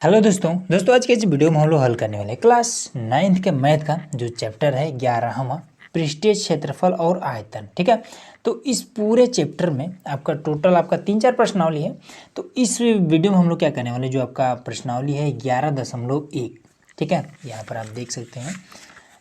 Hello दोस्तों आज के इस वीडियो में हम लोग हल करने वाले हैं क्लास 9th के मैथ का जो चैप्टर है 11वां पृष्ठीय क्षेत्रफल और आयतन। ठीक है, तो इस पूरे चैप्टर में आपका टोटल आपका 3-4 प्रश्नावली है। तो इस वीडियो में हम लोग क्या करने वाले, जो आपका प्रश्नावली है 11.1। ठीक है, यहाँ पर आप देख सकते हैं,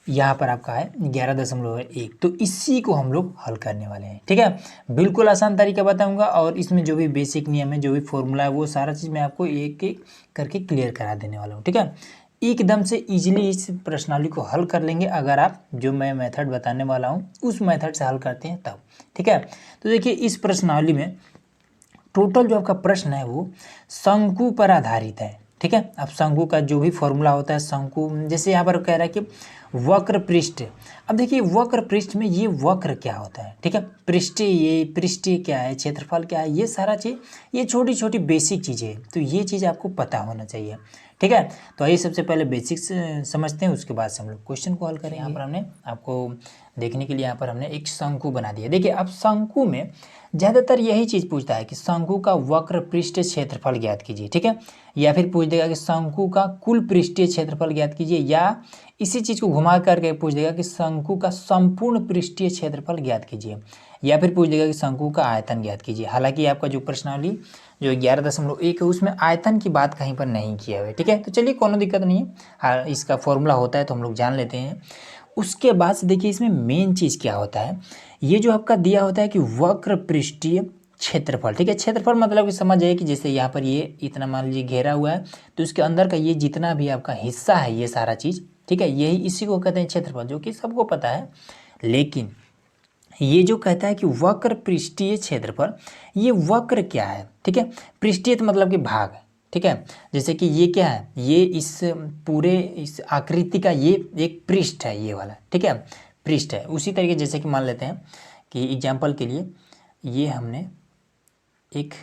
यहाँ पर आपका है 11.1। तो इसी को हम लोग हल करने वाले हैं। ठीक है, बिल्कुल आसान तरीका बताऊंगा और इसमें जो भी बेसिक नियम है, जो भी फॉर्मूला है, वो सारा चीज़ मैं आपको एक एक करके क्लियर करा देने वाला हूँ। ठीक है, एकदम से इजीली इस प्रश्नावली को हल कर लेंगे अगर आप जो मैं मेथड बताने वाला हूँ उस मेथड से हल करते हैं तब। ठीक है, तो देखिए इस प्रश्नावली में टोटल जो आपका प्रश्न है वो शंकु पर आधारित है। ठीक है, अब शंकु का जो भी फॉर्मूला होता है, शंकु जैसे यहाँ पर कह रहा है कि वक्र पृष्ठ। अब देखिए वक्र पृष्ठ में ये वक्र क्या होता है। ठीक है, पृष्ठीय क्या है, क्षेत्रफल क्या है, ये सारा चीज़, ये छोटी छोटी बेसिक चीज़ें हैं, तो ये चीज़ आपको पता होना चाहिए। ठीक है, तो आइए सबसे पहले बेसिक्स समझते हैं, उसके बाद से हम लोग क्वेश्चन को हल करें। यहाँ पर हमने आपको देखने के लिए यहाँ पर हमने एक शंकु बना दिया। देखिए अब शंकु में ज़्यादातर यही चीज़ पूछता है कि शंकु का वक्र पृष्ठीय क्षेत्रफल ज्ञात कीजिए। ठीक है, या फिर पूछ देगा कि शंकु का कुल पृष्ठीय क्षेत्रफल ज्ञात कीजिए, या इसी चीज़ को घुमा करके पूछ देगा कि शंकु का संपूर्ण पृष्ठीय क्षेत्रफल ज्ञात कीजिए, या फिर पूछ देगा कि शंकु का आयतन ज्ञात कीजिए। हालांकि आपका जो प्रश्नावली जो 11.1 है उसमें आयतन की बात कहीं पर नहीं किया हुआ है। ठीक है, तो चलिए कोनो दिक्कत नहीं है। हाँ, इसका फॉर्मूला होता है तो हम लोग जान लेते हैं। उसके बाद से देखिए इसमें मेन चीज़ क्या होता है, ये जो आपका दिया होता है कि वक्र पृष्ठीय क्षेत्रफल। ठीक है, क्षेत्रफल मतलब कि समझ जाइए कि जैसे यहाँ पर ये इतना मान लीजिए घेरा हुआ है, तो इसके अंदर का ये जितना भी आपका हिस्सा है, ये सारा चीज़, ठीक है, यही इसी को कहते हैं क्षेत्रफल, जो कि सबको पता है। लेकिन ये जो कहता है कि वक्र पृष्ठीय क्षेत्रफल, ये वक्र क्या है। ठीक है, पृष्ठीय मतलब कि भाग। ठीक है, जैसे कि ये क्या है, ये इस पूरे इस आकृति का ये एक पृष्ठ है, ये वाला। ठीक है, पृष्ठ है। उसी तरीके जैसे कि मान लेते हैं कि एग्जाम्पल के लिए ये हमने एक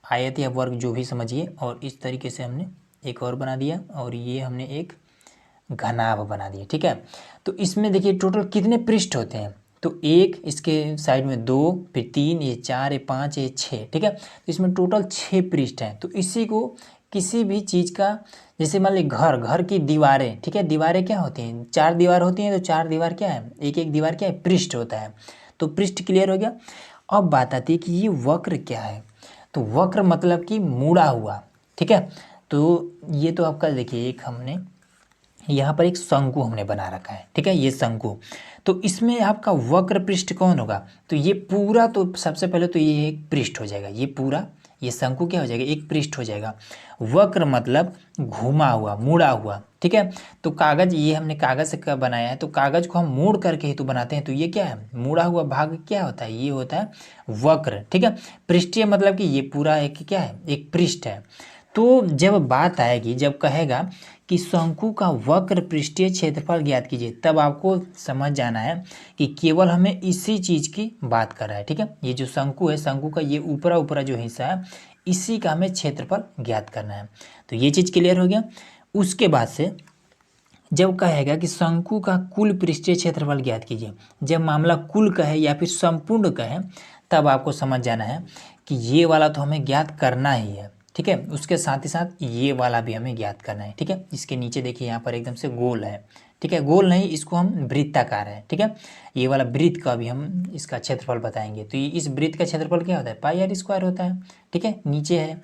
आयत या वर्ग जो भी समझिए, और इस तरीके से हमने एक और बना दिया, और ये हमने एक घनाभ बना दिया। ठीक है, तो इसमें देखिए टोटल कितने पृष्ठ होते हैं, तो एक, इसके साइड में 2, फिर 3, ये 4, ये 5, ये 6। ठीक है, तो इसमें टोटल 6 पृष्ठ हैं। तो इसी को किसी भी चीज़ का, जैसे मान लीजिए घर की दीवारें। ठीक है, दीवारें क्या होती हैं, 4 दीवार होती हैं, तो 4 दीवार क्या है, एक एक दीवार क्या है, पृष्ठ होता है। तो पृष्ठ क्लियर हो गया। अब बात आती है कि ये वक्र क्या है, तो वक्र मतलब कि मुड़ा हुआ। ठीक है, तो ये तो आपका देखिए एक हमने यहाँ पर एक शंकु हमने बना रखा है। ठीक है, ये शंकु, तो इसमें आपका वक्र पृष्ठ कौन होगा, तो ये पूरा, तो सबसे पहले तो ये एक पृष्ठ हो जाएगा, ये पूरा ये शंकु क्या हो जाएगा, एक पृष्ठ हो जाएगा। वक्र मतलब घुमा हुआ, मुड़ा हुआ। ठीक है, तो कागज, ये हमने कागज का बनाया है, तो कागज को हम मोड़ करके ही तो बनाते हैं, तो ये क्या है, मुड़ा हुआ भाग क्या होता है, ये होता है वक्र। ठीक है, पृष्ठीय मतलब कि ये पूरा एक क्या है, एक पृष्ठ है। तो जब बात आएगी, जब कहेगा कि शंकु का वक्र पृष्ठीय क्षेत्रफल ज्ञात कीजिए, तब आपको समझ जाना है कि केवल हमें इसी चीज़ की बात कर रहा है। ठीक है, ये जो शंकु है, शंकु का ये ऊपरा जो हिस्सा है, इसी का हमें क्षेत्रफल ज्ञात करना है। तो ये चीज़ क्लियर हो गया। उसके बाद से जब कहेगा कि शंकु का कुल पृष्ठीय क्षेत्रफल ज्ञात कीजिए, जब मामला कुल का है या फिर संपूर्ण का है, तब आपको समझ जाना है कि ये वाला तो हमें ज्ञात करना ही है। ठीक है, उसके साथ ही साथ ये वाला भी हमें ज्ञात करना है। ठीक है, इसके नीचे देखिए यहाँ पर एकदम से गोल है। ठीक है, गोल नहीं, इसको हम वृत्ताकार है। ठीक है, ये वाला वृत्त का भी हम इसका क्षेत्रफल बताएंगे। तो ये इस वृत्त का क्षेत्रफल क्या होता है, पाई आर स्क्वायर होता है। ठीक है, नीचे है,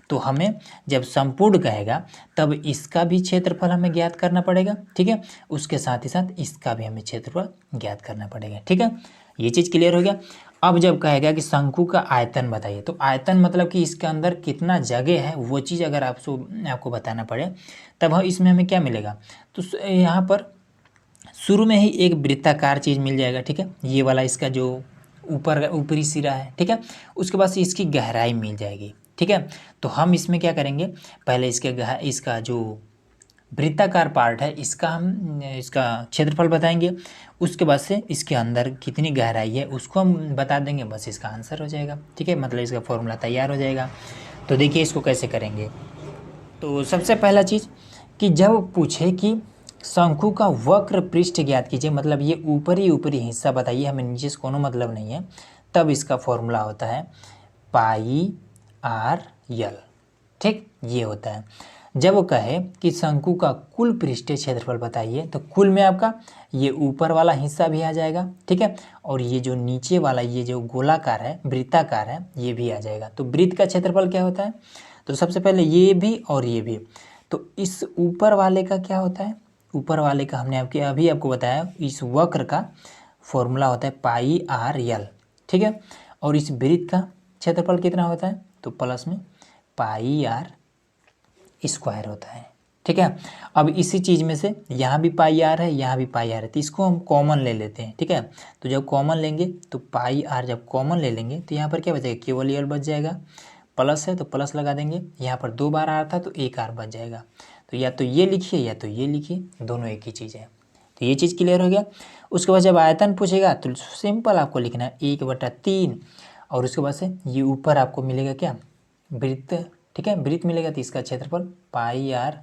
तो हमें जब संपूर्ण कहेगा तब इसका भी क्षेत्रफल हमें ज्ञात करना पड़ेगा। ठीक है, उसके साथ ही साथ इसका भी हमें क्षेत्रफल ज्ञात करना पड़ेगा। ठीक है, ये चीज़ क्लियर हो गया। अब जब कहेगा कि शंकु का आयतन बताइए, तो आयतन मतलब कि इसके अंदर कितना जगह है, वो चीज़ अगर आपको बताना पड़े, तब इसमें हमें क्या मिलेगा, तो यहाँ पर शुरू में ही एक वृत्ताकार चीज़ मिल जाएगा। ठीक है, ये वाला इसका जो ऊपरी सिरा है। ठीक है, उसके बाद से इसकी गहराई मिल जाएगी। ठीक है, तो हम इसमें क्या करेंगे, पहले इसका जो वृत्ताकार पार्ट है, इसका क्षेत्रफल बताएंगे। उसके बाद से इसके अंदर कितनी गहराई है उसको हम बता देंगे, बस इसका आंसर हो जाएगा। ठीक है, मतलब इसका फॉर्मूला तैयार हो जाएगा। तो देखिए इसको कैसे करेंगे। तो सबसे पहला चीज़ कि जब पूछे कि शंकु का वक्र पृष्ठ ज्ञात कीजिए, मतलब ये ऊपरी हिस्सा बताइए, हमें नीचे से कोनो मतलब नहीं है, तब इसका फॉर्मूला होता है पाई आर यल। ठीक, ये होता है। जब वो कहे कि शंकु का कुल पृष्ठीय क्षेत्रफल बताइए, तो कुल में आपका ये ऊपर वाला हिस्सा भी आ जाएगा, ठीक है, और ये जो नीचे वाला ये जो गोलाकार है, वृत्ताकार है, ये भी आ जाएगा। तो वृत्त का क्षेत्रफल क्या होता है? तो सबसे पहले ये भी और ये भी। तो इस ऊपर वाले का क्या होता है? ऊपर वाले का हमने अभी आपको बताया, इस वक्र का फॉर्मूला होता है पाई आर यल, ठीक है। और इस वृत्त का क्षेत्रफल कितना होता है? तो प्लस में पाई आर स्क्वायर होता है, ठीक है। अब इसी चीज़ में से यहाँ भी पाई आर है, यहाँ भी पाई आर है, तो इसको हम कॉमन ले लेते हैं, ठीक है। तो जब कॉमन लेंगे तो पाई आर जब कॉमन ले लेंगे तो यहाँ पर क्या बचेगा? केवल यल बच जाएगा, प्लस है तो प्लस लगा देंगे, यहाँ पर 2 बार आर था तो 1 आर बच जाएगा। तो या तो ये लिखिए या तो ये लिखिए, दोनों एक ही चीज़ है। तो ये चीज़ क्लियर हो गया। उसके बाद जब आयतन पूछेगा तो सिंपल आपको लिखना है 1/3, और उसके बाद से ये ऊपर आपको मिलेगा क्या? वृत्त, ठीक है, वृत्त मिलेगा तो इसका क्षेत्रफल पाई आर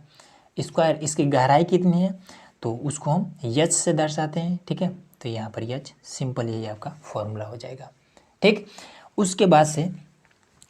स्क्वायर। इसकी गहराई कितनी है? तो उसको हम यच से दर्शाते हैं, ठीक है। तो यहाँ पर यच सिंपल यही आपका फॉर्मूला हो जाएगा, ठीक। उसके बाद से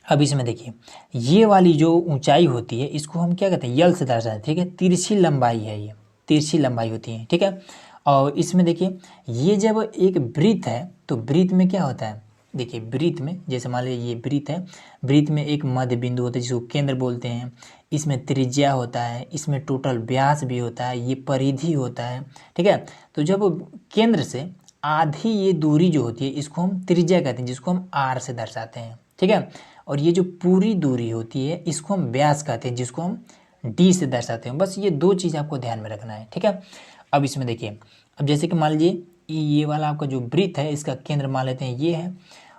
अब इसमें देखिए, ये वाली जो ऊंचाई होती है इसको हम क्या कहते हैं? यल से दर्शाते हैं, ठीक है। तिरछी लंबाई है, ये तिरछी लंबाई होती है, ठीक है। और इसमें देखिए, ये जब एक वृत्त है तो वृत्त में क्या होता है? देखिए वृत्त में, जैसे मान लीजिए ये वृत्त है, वृत्त में एक मध्य बिंदु होता है जिसको केंद्र बोलते हैं, इसमें त्रिज्या होता है, इसमें टोटल व्यास भी होता है, ये परिधि होता है, ठीक है। तो जब केंद्र से आधी ये दूरी जो होती है इसको हम त्रिज्या कहते हैं, जिसको हम आर से दर्शाते हैं, ठीक है। और ये जो पूरी दूरी होती है इसको हम व्यास कहते हैं, जिसको हम डी से दर्शाते हैं। बस ये 2 चीज़ आपको ध्यान में रखना है, ठीक है। अब इसमें देखिए, अब जैसे कि मान लीजिए ये वाला आपका जो वृत्त है इसका केंद्र मान लेते हैं ये है।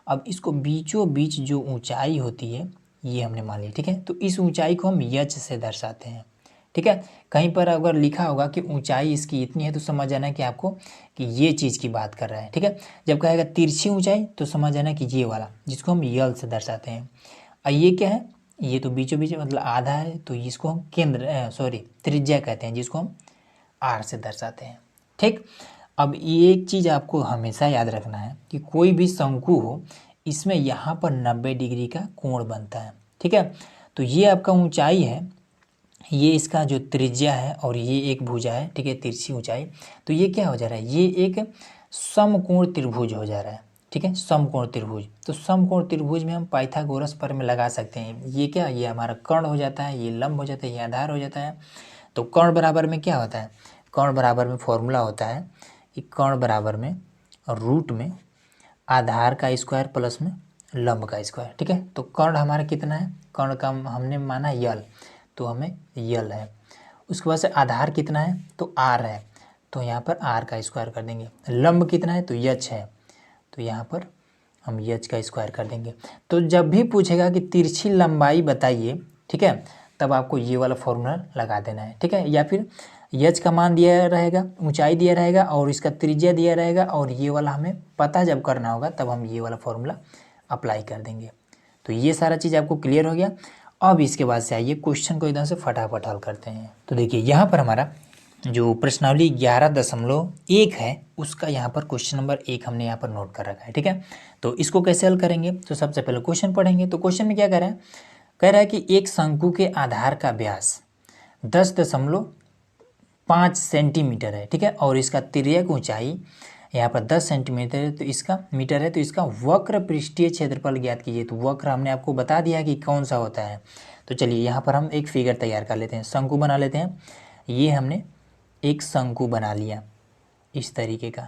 अब इसको बीचों बीच जो ऊंचाई होती है ये हमने मान ली, ठीक है। तो इस ऊंचाई को हम यच से दर्शाते हैं, ठीक है। कहीं पर अगर लिखा होगा कि ऊंचाई इसकी इतनी है तो समझ जाना कि आपको कि ये चीज़ की बात कर रहा है, ठीक है। जब कहेगा तिरछी ऊंचाई तो समझ जाना कि ये वाला जिसको हम यल से दर्शाते हैं। और ये क्या है? ये तो बीचों बीच मतलब आधा है, तो इसको हम त्रिज्या कहते हैं, जिसको हम आर से दर्शाते हैं, ठीक। अब ये एक चीज़ आपको हमेशा याद रखना है कि कोई भी शंकु हो इसमें यहाँ पर 90 डिग्री का कोण बनता है, ठीक है। तो ये आपका ऊंचाई है, ये इसका जो त्रिज्या है, और ये एक भुजा है, ठीक है, तिरछी ऊंचाई। तो ये क्या हो जा रहा है? ये एक समकोण त्रिभुज हो जा रहा है, ठीक है, समकोण त्रिभुज। तो समकोण त्रिभुज में हम पाइथागोरस प्रमेय लगा सकते हैं। ये क्या? ये हमारा कर्ण हो जाता है, ये लंब हो जाता है, ये आधार हो जाता है। तो कर्ण बराबर में क्या होता है? कर्ण बराबर में फॉर्मूला होता है कि कर्ण बराबर में रूट में आधार का स्क्वायर प्लस में लंब का स्क्वायर, ठीक है। तो कर्ण हमारा कितना है? कर्ण का हमने माना यल, तो हमें यल है। उसके बाद से आधार कितना है? तो आर है, तो यहाँ पर आर का स्क्वायर कर देंगे। लंब कितना है? तो यच है, तो यहाँ पर हम यच का स्क्वायर कर देंगे। तो जब भी पूछेगा कि तिरछी लंबाई बताइए, ठीक है, तब आपको ये वाला फॉर्मूला लगा देना है, ठीक है। या फिर यच का मान दिया रहेगा, ऊंचाई दिया रहेगा, और इसका त्रिज्या दिया रहेगा, और ये वाला हमें पता जब करना होगा तब हम ये वाला फॉर्मूला अप्लाई कर देंगे। तो ये सारा चीज़ आपको क्लियर हो गया। अब इसके बाद से आइए क्वेश्चन को एकदम से फटाफट हल करते हैं। तो देखिए यहाँ पर हमारा जो प्रश्नावली 11.1 है उसका यहाँ पर क्वेश्चन नंबर 1 हमने यहाँ पर नोट कर रखा है, ठीक है। तो इसको कैसे हल करेंगे? तो सबसे पहले क्वेश्चन पढ़ेंगे। तो क्वेश्चन में क्या कह रहा है? कह रहा है कि एक शंकु के आधार का व्यास 10.5 सेंटीमीटर है, ठीक है, और इसका तिर्यक ऊंचाई यहाँ पर 10 सेंटीमीटर है, तो इसका मीटर है। तो इसका वक्र पृष्ठीय क्षेत्रफल ज्ञात कीजिए। तो वक्र हमने आपको बता दिया कि कौन सा होता है। तो चलिए यहाँ पर हम एक फिगर तैयार कर लेते हैं, शंकु बना लेते हैं। ये हमने एक शंकु बना लिया इस तरीके का,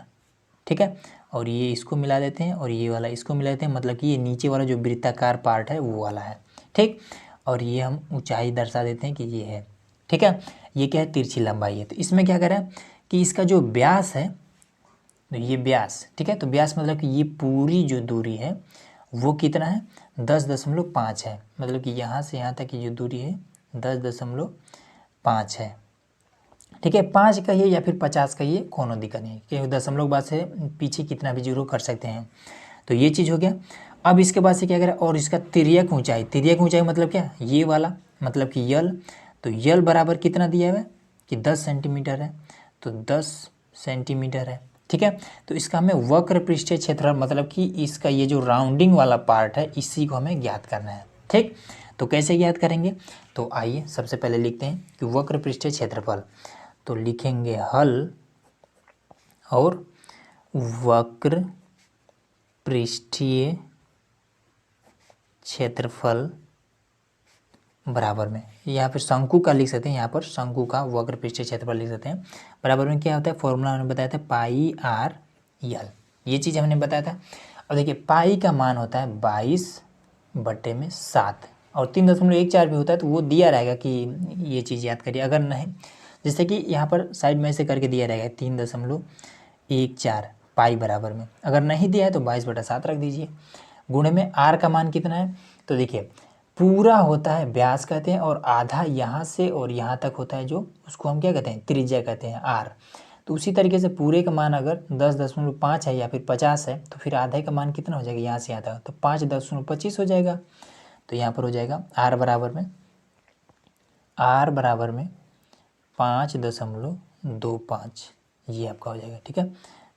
ठीक है, और ये इसको मिला देते हैं और ये वाला इसको मिला देते हैं, मतलब कि ये नीचे वाला जो वृत्ताकार पार्ट है वो वाला है, ठीक। और ये हम ऊंचाई दर्शा देते हैं कि ये है, ठीक है। ये क्या है? तिरछी लंबाई है। तो इसमें क्या करें कि इसका जो व्यास है, तो ये व्यास, ठीक है, तो व्यास मतलब कि ये पूरी जो दूरी है वो कितना है? 10.5 है। मतलब कि यहाँ से यहाँ तक की जो दूरी है 10.5 है, ठीक है। 5 कहिए या फिर 50 कहिए, कोनो दिक्कत नहीं, क्योंकि दशमलव बाद से पीछे कितना भी जीरो कर सकते हैं। तो ये चीज़ हो गया। अब इसके बाद से क्या करें? और इसका तिर्यक ऊंचाई, तिर्यक ऊंचाई मतलब क्या? ये वाला मतलब कि यल। तो यल बराबर कितना दिया हुआ है कि 10 सेंटीमीटर है, तो 10 सेंटीमीटर है, ठीक है। तो इसका हमें वक्र पृष्ठीय क्षेत्रफल मतलब कि इसका ये जो राउंडिंग वाला पार्ट है इसी को हमें ज्ञात करना है, ठीक। तो कैसे ज्ञात करेंगे, तो आइए सबसे पहले लिखते हैं कि वक्र पृष्ठीय क्षेत्रफल, तो लिखेंगे हल और वक्र पृष्ठीय क्षेत्रफल बराबर में, यहाँ पर शंकु का लिख सकते हैं, यहाँ पर शंकु का वक्र पृष्ठीय क्षेत्रफल लिख सकते हैं। बराबर में क्या होता है, फॉर्मूला हमने बताया था पाई आर यल, ये चीज़ हमने बताया था। अब देखिए पाई का मान होता है 22/7 और 3.14 भी होता है, तो वो दिया रहेगा कि ये चीज़ याद करिए। अगर नहीं, जैसे कि यहाँ पर साइड में से करके दिया रहेगा 3.14 पाई बराबर में, अगर नहीं दिया है तो 22/7 रख दीजिए। गुणे में आर का मान कितना है, तो देखिए पूरा होता है व्यास कहते हैं और आधा यहाँ से और यहाँ तक होता है जो, उसको हम क्या कहते हैं, त्रिज्या कहते हैं आर। तो उसी तरीके से पूरे का मान अगर 10.5 है या फिर 50 है तो फिर आधे का मान कितना हो जाएगा, यहाँ से यहाँ तक तो 5.25 हो जाएगा। तो यहाँ पर हो जाएगा आर बराबर में 5.25, ये आपका हो जाएगा। ठीक है,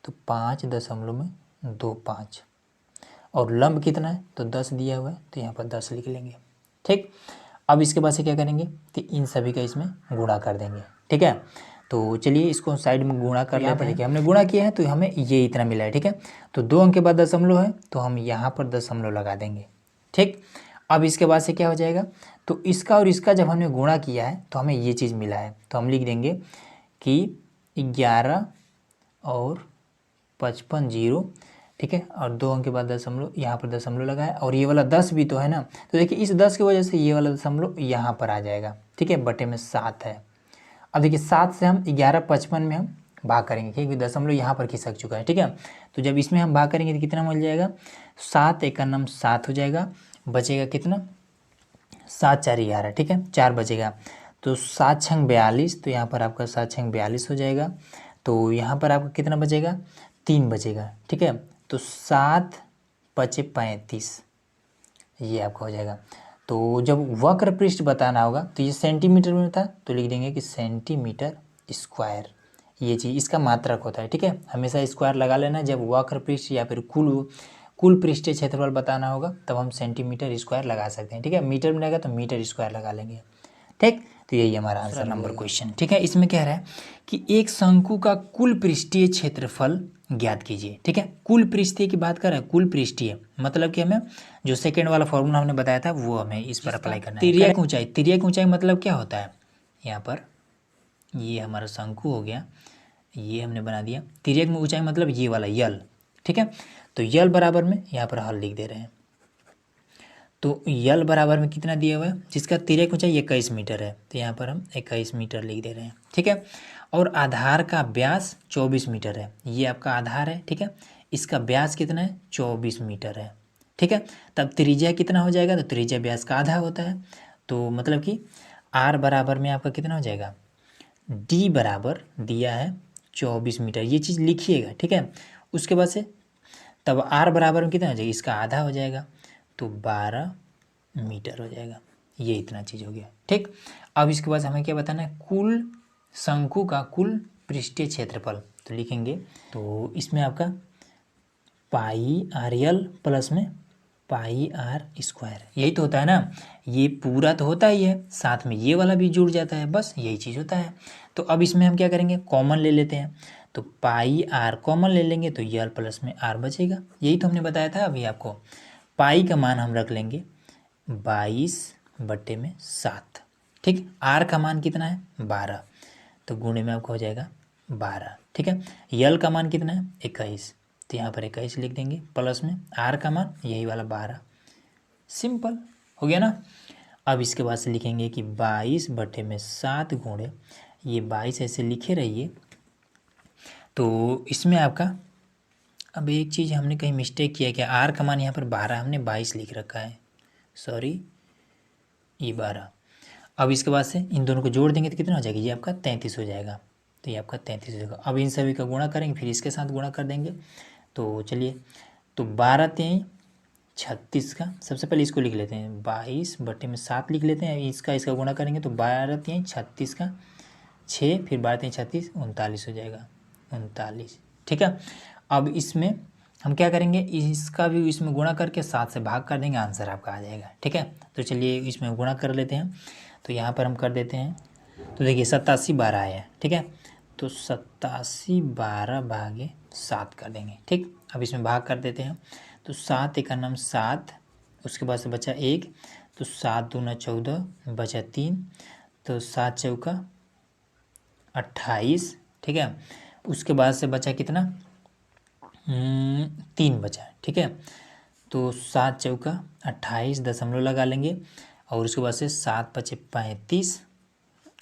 तो 5.25 और लंब कितना है, तो 10 दिया हुआ है, तो यहाँ पर 10 लिख लेंगे। ठीक, अब इसके बाद से क्या करेंगे, तो इन सभी का इसमें गुणा कर देंगे। ठीक है, तो चलिए इसको साइड में गुणा कर लेते हैं। हमने गुणा किया है तो हमें ये इतना मिला है। ठीक है, तो 2 अंक के बाद दशमलव है तो हम यहाँ पर दशमलव लगा देंगे। ठीक, अब इसके बाद से क्या हो जाएगा, तो इसका और इसका जब हमने गुणा किया है तो हमें ये चीज़ मिला है, तो हम लिख देंगे कि 11 और 55 जीरो। ठीक है, और 2 अंक के बाद दशमलव, यहाँ पर दशमलव लगा है और ये वाला 10 भी तो है ना, तो देखिए इस 10 की वजह से ये वाला दशमलव यहाँ पर आ जाएगा। ठीक है, बटे में 7 है। अब देखिए 7 से हम 11/55 में हम भाग करेंगे क्योंकि दशमलव यहाँ पर खिसक चुका है। ठीक है, तो जब इसमें हम भाग करेंगे तो कितना मिल जाएगा, 7 एक का नाम 7 हो जाएगा, बचेगा कितना, 7 4 11। ठीक है, 4 बचेगा, तो 7 छंग 42, तो यहाँ पर आपका 7 छंग 42 हो जाएगा। तो यहाँ पर आपका कितना बचेगा, 3 बचेगा। ठीक है, तो 7 बचे 35, ये आपका हो जाएगा। तो जब वक्र पृष्ठ बताना होगा तो ये सेंटीमीटर में था, तो लिख देंगे कि सेंटीमीटर स्क्वायर, ये चीज़ इसका मात्रक होता है। ठीक है, हमेशा स्क्वायर लगा लेना, जब वक्र पृष्ठ या फिर कुल पृष्ठीय क्षेत्रफल बताना होगा तब हम सेंटीमीटर स्क्वायर लगा सकते हैं। ठीक है, मीटर में रहेगा तो मीटर स्क्वायर लगा लेंगे। ठीक, तो यही हमारा आंसर नंबर क्वेश्चन। ठीक है, इसमें कह रहा है कि एक शंकु का कुल पृष्ठीय क्षेत्रफल ज्ञात कीजिए। ठीक है, कुल पृष्ठीय की बात कर रहे हैं, कुल पृष्ठीय मतलब कि हमें जो सेकेंड वाला फॉर्मूला हमने बताया था वो हमें इस पर अप्लाई करना है। तिर्यक ऊंचाई, तिर्यक ऊंचाई मतलब क्या होता है, यहाँ पर ये हमारा शंकु हो गया, ये हमने बना दिया। तिर्यक में ऊंचाई मतलब ये वाला यल। ठीक है, तो यल बराबर में यहाँ पर हल लिख दे रहे हैं, तो यल बराबर में कितना दिया हुआ है, जिसका तिर्यक ऊंचाई 21 मीटर है, तो यहाँ पर हम 21 मीटर लिख दे रहे हैं। ठीक है, और आधार का व्यास 24 मीटर है, ये आपका आधार है। ठीक है, इसका व्यास कितना है, 24 मीटर है। ठीक है, तब त्रिज्या कितना हो जाएगा, तो त्रिज्या व्यास का आधा होता है, तो मतलब कि आर बराबर में आपका कितना हो जाएगा, डी बराबर दिया है 24 मीटर, ये चीज़ लिखिएगा। ठीक है, उसके बाद से तब आर बराबर में कितना हो जाएगा, इसका आधा हो जाएगा, तो 12 मीटर हो जाएगा, ये इतना चीज़ हो गया। ठीक, अब इसके बाद हमें क्या बताना है, कुल शंकु का कुल पृष्ठीय क्षेत्रफल, तो लिखेंगे, तो इसमें आपका पाई आर यल प्लस में पाई आर स्क्वायर, यही तो होता है ना, ये पूरा तो होता ही है, साथ में ये वाला भी जुड़ जाता है, बस यही चीज़ होता है। तो अब इसमें हम क्या करेंगे, कॉमन ले लेते हैं, तो पाई आर कॉमन ले लेंगे तो यल प्लस में आर बचेगा, यही तो हमने बताया था अभी आपको। पाई का मान हम रख लेंगे 22/7। ठीक, आर का मान कितना है 12, तो गुणे में आपको हो जाएगा 12। ठीक है, यल का मान कितना है 21, तो यहाँ पर 21 लिख देंगे, प्लस में आर का मान यही वाला 12, सिंपल हो गया ना। अब इसके बाद से लिखेंगे कि 22/7 गुणे, ये 22 ऐसे लिखे रहिए। तो इसमें आपका अब एक चीज़ हमने कहीं मिस्टेक किया, क्या आर का मान यहाँ पर 12, हमने 22 लिख रखा है, सॉरी ये 12। अब इसके बाद से इन दोनों को जोड़ देंगे तो कितना हो जाएगा, ये आपका 33 हो जाएगा, तो ये आपका 33 हो जाएगा। अब इन सभी का गुणा करेंगे, फिर इसके साथ गुणा कर देंगे, तो चलिए, तो 12×3=36 का, सबसे पहले इसको लिख लेते हैं, 22/7 लिख लेते हैं, इसका गुणा करेंगे तो 12×3=36 का 6, फिर 12×3=36, 39 हो जाएगा, 39। ठीक है, अब इसमें हम क्या करेंगे, इसका भी इसमें गुणा करके 7 से भाग कर देंगे, आंसर आपका आ जाएगा। ठीक है, तो चलिए इसमें गुणा कर लेते हैं। तो यहाँ पर हम कर देते हैं, तो देखिए 87 12 आया। ठीक है, तो 87 12 भागे 7 कर देंगे। ठीक, अब इसमें भाग कर देते हैं। तो 7 एक का नाम 7, उसके बाद से बचा 1, तो 7 दूना 14, बचा 3, तो 7 चौका 28। ठीक है, उसके बाद से बचा कितना, 3 बचा। ठीक है, तो 7 चौका 28 दशमलव लगा लेंगे, और उसके बाद से 7 बचे 35,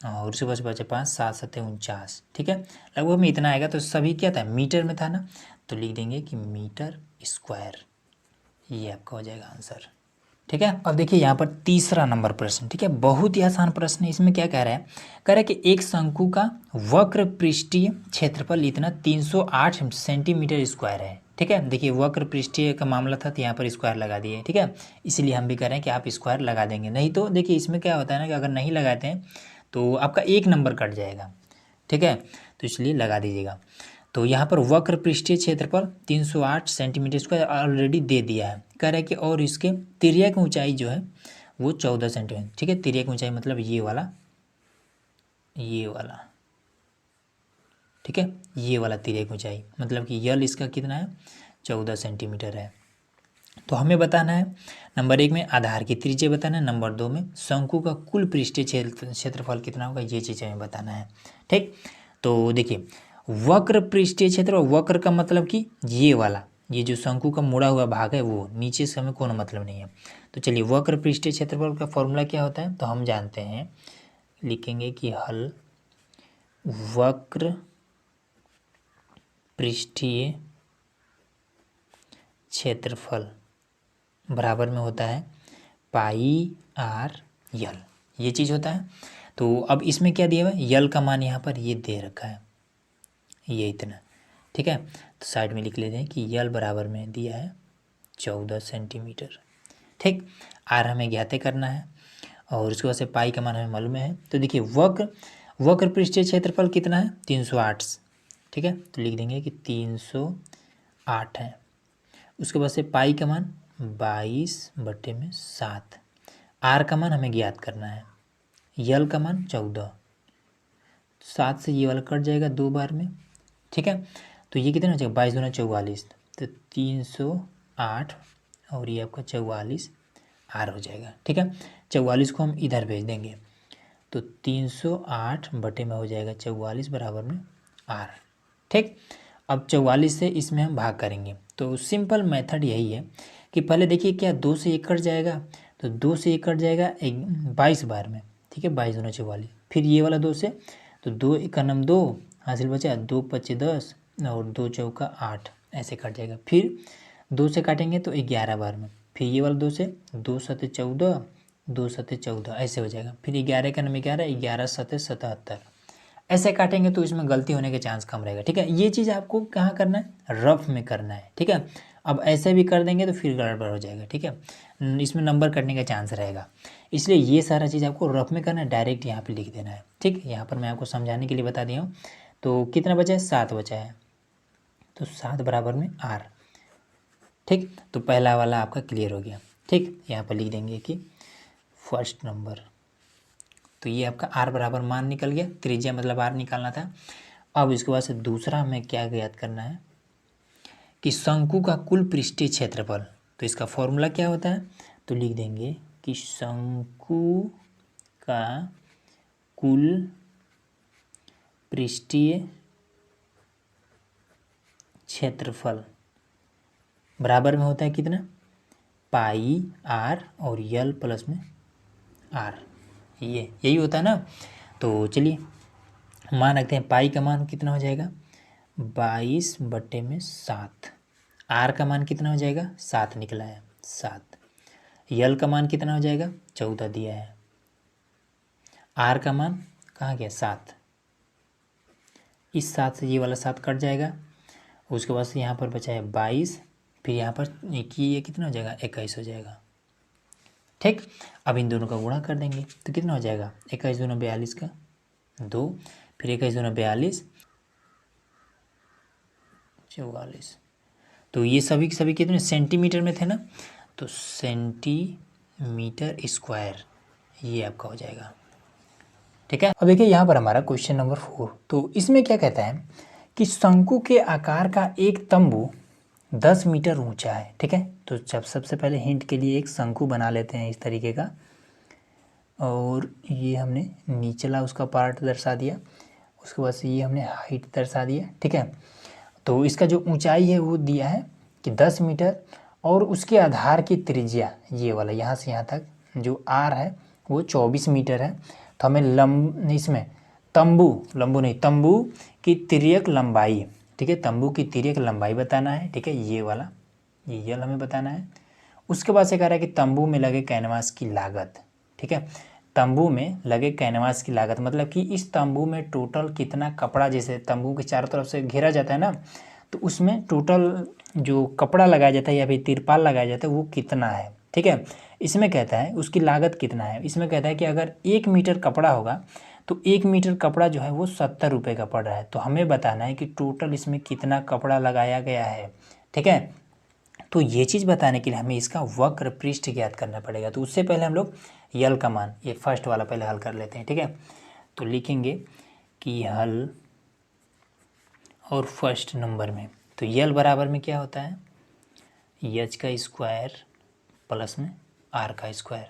और उसके बाद से बचे 5, 7 7 49। ठीक है, लगभग में इतना आएगा। तो सभी क्या था, मीटर में था ना, तो लिख देंगे कि मीटर स्क्वायर, ये आपका हो जाएगा आंसर। ठीक है, अब देखिए यहाँ पर तीसरा नंबर प्रश्न। ठीक है, बहुत ही आसान प्रश्न है। इसमें क्या कह रहा है, कह रहा है कि एक शंकु का वक्र पृष्ठीय क्षेत्रफल इतना 308 सेंटीमीटर स्क्वायर है। ठीक है, देखिए वक्र पृष्ठीय का मामला था, तो यहाँ पर स्क्वायर लगा दिए। ठीक है, इसीलिए हम भी कह रहे हैं कि आप स्क्वायर लगा देंगे, नहीं तो देखिए इसमें क्या होता है ना कि अगर नहीं लगाते हैं तो आपका एक नंबर कट जाएगा। ठीक है, तो इसलिए लगा दीजिएगा। तो यहाँ पर वक्र पृष्ठीय क्षेत्रफल 308 सेंटीमीटर स्क्वायर ऑलरेडी दे दिया है। कह रहा है कि और इसके तिर्यक ऊंचाई जो है वो 14 सेंटीमीटर। ठीक है, तिर्यक ऊंचाई मतलब ये वाला, ये वाला। ठीक है, ये वाला तिर्यक ऊंचाई मतलब कि यल इसका कितना है, 14 सेंटीमीटर है। तो हमें बताना है नंबर 1 में आधार की त्रिज्या बताना है, नंबर 2 में शंकु का कुल पृष्ठीय क्षेत्रफल कितना होगा, ये चीज़ हमें बताना है। ठीक, तो देखिए वक्र पृष्ठीय क्षेत्र, वक्र का मतलब कि ये वाला, ये जो शंकु का मुड़ा हुआ भाग है वो, नीचे से हमें कोई मतलब नहीं है। तो चलिए वक्र पृष्ठीय क्षेत्रफल का फॉर्मूला क्या होता है, तो हम जानते हैं, लिखेंगे कि हल वक्र पृष्ठीय क्षेत्रफल बराबर में होता है पाई आर यल, ये चीज़ होता है। तो अब इसमें क्या दिया हुआ है, यल का मान यहाँ पर ये दे रखा है, ये इतना। ठीक है, तो साइड में लिख लेते हैं कि यल बराबर में दिया है 14 सेंटीमीटर। ठीक, आर हमें ज्ञात करना है, और उसके बाद से पाई का मान हमें मालूम है। तो देखिए वक्र पृष्ठीय क्षेत्रफल कितना है, 308। ठीक है, तो लिख देंगे कि 308 है। उसके बाद से पाई का मान 22/7। आर का मान हमें ज्ञात करना है, यल का मान 14, 7 से ये वाला कट जाएगा 2 बार में। ठीक है, तो ये कितना हो जाएगा, 22 दूना 44, तो 308 और ये आपका 44 आर हो जाएगा। ठीक है, 44 को हम इधर भेज देंगे, तो 308 बटे में हो जाएगा 44 बराबर में आर। ठीक, अब 44 से इसमें हम भाग करेंगे। तो सिंपल मेथड यही है कि पहले देखिए क्या 2 से 1 कट जाएगा, तो 2 से 1 कट जाएगा 22 बार में। ठीक है, 22 दूना 44, फिर ये वाला 2 से, तो 2 का नाम 2 हासिल बचा, 2 पच्चे 10 और 2 चौका 8, ऐसे कट जाएगा। फिर 2 से काटेंगे तो 11 बार में, फिर ये वाला 2 से, 2 सते 14, 2 सते 14, ऐसे हो जाएगा। फिर 11 का नाम 11, 11 सते 77, ऐसे काटेंगे तो इसमें गलती होने के चांस कम रहेगा। ठीक है, ये चीज़ आपको कहाँ करना है, रफ में करना है। ठीक है, अब ऐसे भी कर देंगे तो फिर गड़बड़ हो जाएगा। ठीक है, इसमें नंबर कटने का चांस रहेगा, इसलिए ये सारा चीज़ आपको रफ में करना है, डायरेक्ट यहाँ पे लिख देना है। ठीक, यहाँ पर मैं आपको समझाने के लिए बता दिया हूँ। तो कितना बचा है, 7 बचा है, तो 7 बराबर में आर। ठीक, तो पहला वाला आपका क्लियर हो गया। ठीक, यहाँ पर लिख देंगे कि फर्स्ट नंबर, तो ये आपका आर बराबर मान निकल गया, त्रिज्या मतलब आर निकालना था। अब इसके बाद से दूसरा हमें क्या ज्ञात करना है कि शंकु का कुल पृष्ठीय क्षेत्रफल, तो इसका फॉर्मूला क्या होता है, तो लिख देंगे कि शंकु का कुल पृष्ठीय क्षेत्रफल बराबर में होता है कितना, पाई आर और यल प्लस में आर, ये यही होता है ना। तो चलिए मान रखते हैं, पाई का मान कितना हो जाएगा, 22/7। आर का मान कितना हो जाएगा, 7 निकला है, 7। यल का मान कितना हो जाएगा, 14 दिया है। आर का मान कहाँ गया, 7। इस 7 से ये वाला 7 कट जाएगा, उसके बाद से यहाँ पर बचा है 22, फिर यहाँ पर ये कितना हो जाएगा, 21 हो जाएगा। ठीक, अब इन दोनों का गुणा कर देंगे तो कितना हो जाएगा, 21 दूना 42 का 2, फिर 21 दूना 42 44, तो ये सभी के सभी कितने सेंटीमीटर में थे ना, तो सेंटीमीटर स्क्वायर ये आपका हो जाएगा। ठीक है, अब देखिए यहाँ पर हमारा क्वेश्चन नंबर 4। तो इसमें क्या कहता है कि शंकु के आकार का एक तंबू 10 मीटर ऊंचा है। ठीक है, तो जब सबसे पहले हिंट के लिए एक शंकु बना लेते हैं इस तरीके का, और ये हमने निचला उसका पार्ट दर्शा दिया, उसके बाद से ये हमने हाइट दर्शा दिया। ठीक है, तो इसका जो ऊंचाई है वो दिया है कि 10 मीटर, और उसके आधार की त्रिज्या ये वाला यहाँ से यहाँ तक जो आर है वो 24 मीटर है। तो हमें इसमें तंबू की तिर्यक लंबाई, ठीक है, तंबू की तिर्यक लंबाई बताना है। ठीक है, ये वाला ये यल हमें बताना है। उसके बाद से कह रहा है कि तंबू में लगे कैनवास की लागत। ठीक है, तंबू में लगे कैनवास की लागत मतलब कि इस तंबू में टोटल कितना कपड़ा, जैसे तंबू के चारों तरफ से घेरा जाता है ना, तो उसमें टोटल जो कपड़ा लगाया जाता है या फिर तिरपाल लगाया जाता है वो कितना है। ठीक है, इसमें कहता है उसकी लागत कितना है। इसमें कहता है कि अगर 1 मीटर कपड़ा होगा तो 1 मीटर कपड़ा जो है वो 70 रुपये का पड़ रहा है। तो हमें बताना है कि टोटल इसमें कितना कपड़ा लगाया गया है। ठीक है, तो ये चीज़ बताने के लिए हमें इसका वक्र पृष्ठ ज्ञात करना पड़ेगा। तो उससे पहले हम लोग यल का मान ये फर्स्ट वाला पहले हल कर लेते हैं। ठीक है, तो लिखेंगे कि हल और फर्स्ट नंबर में, तो यल बराबर में क्या होता है, एच का स्क्वायर प्लस में आर का स्क्वायर।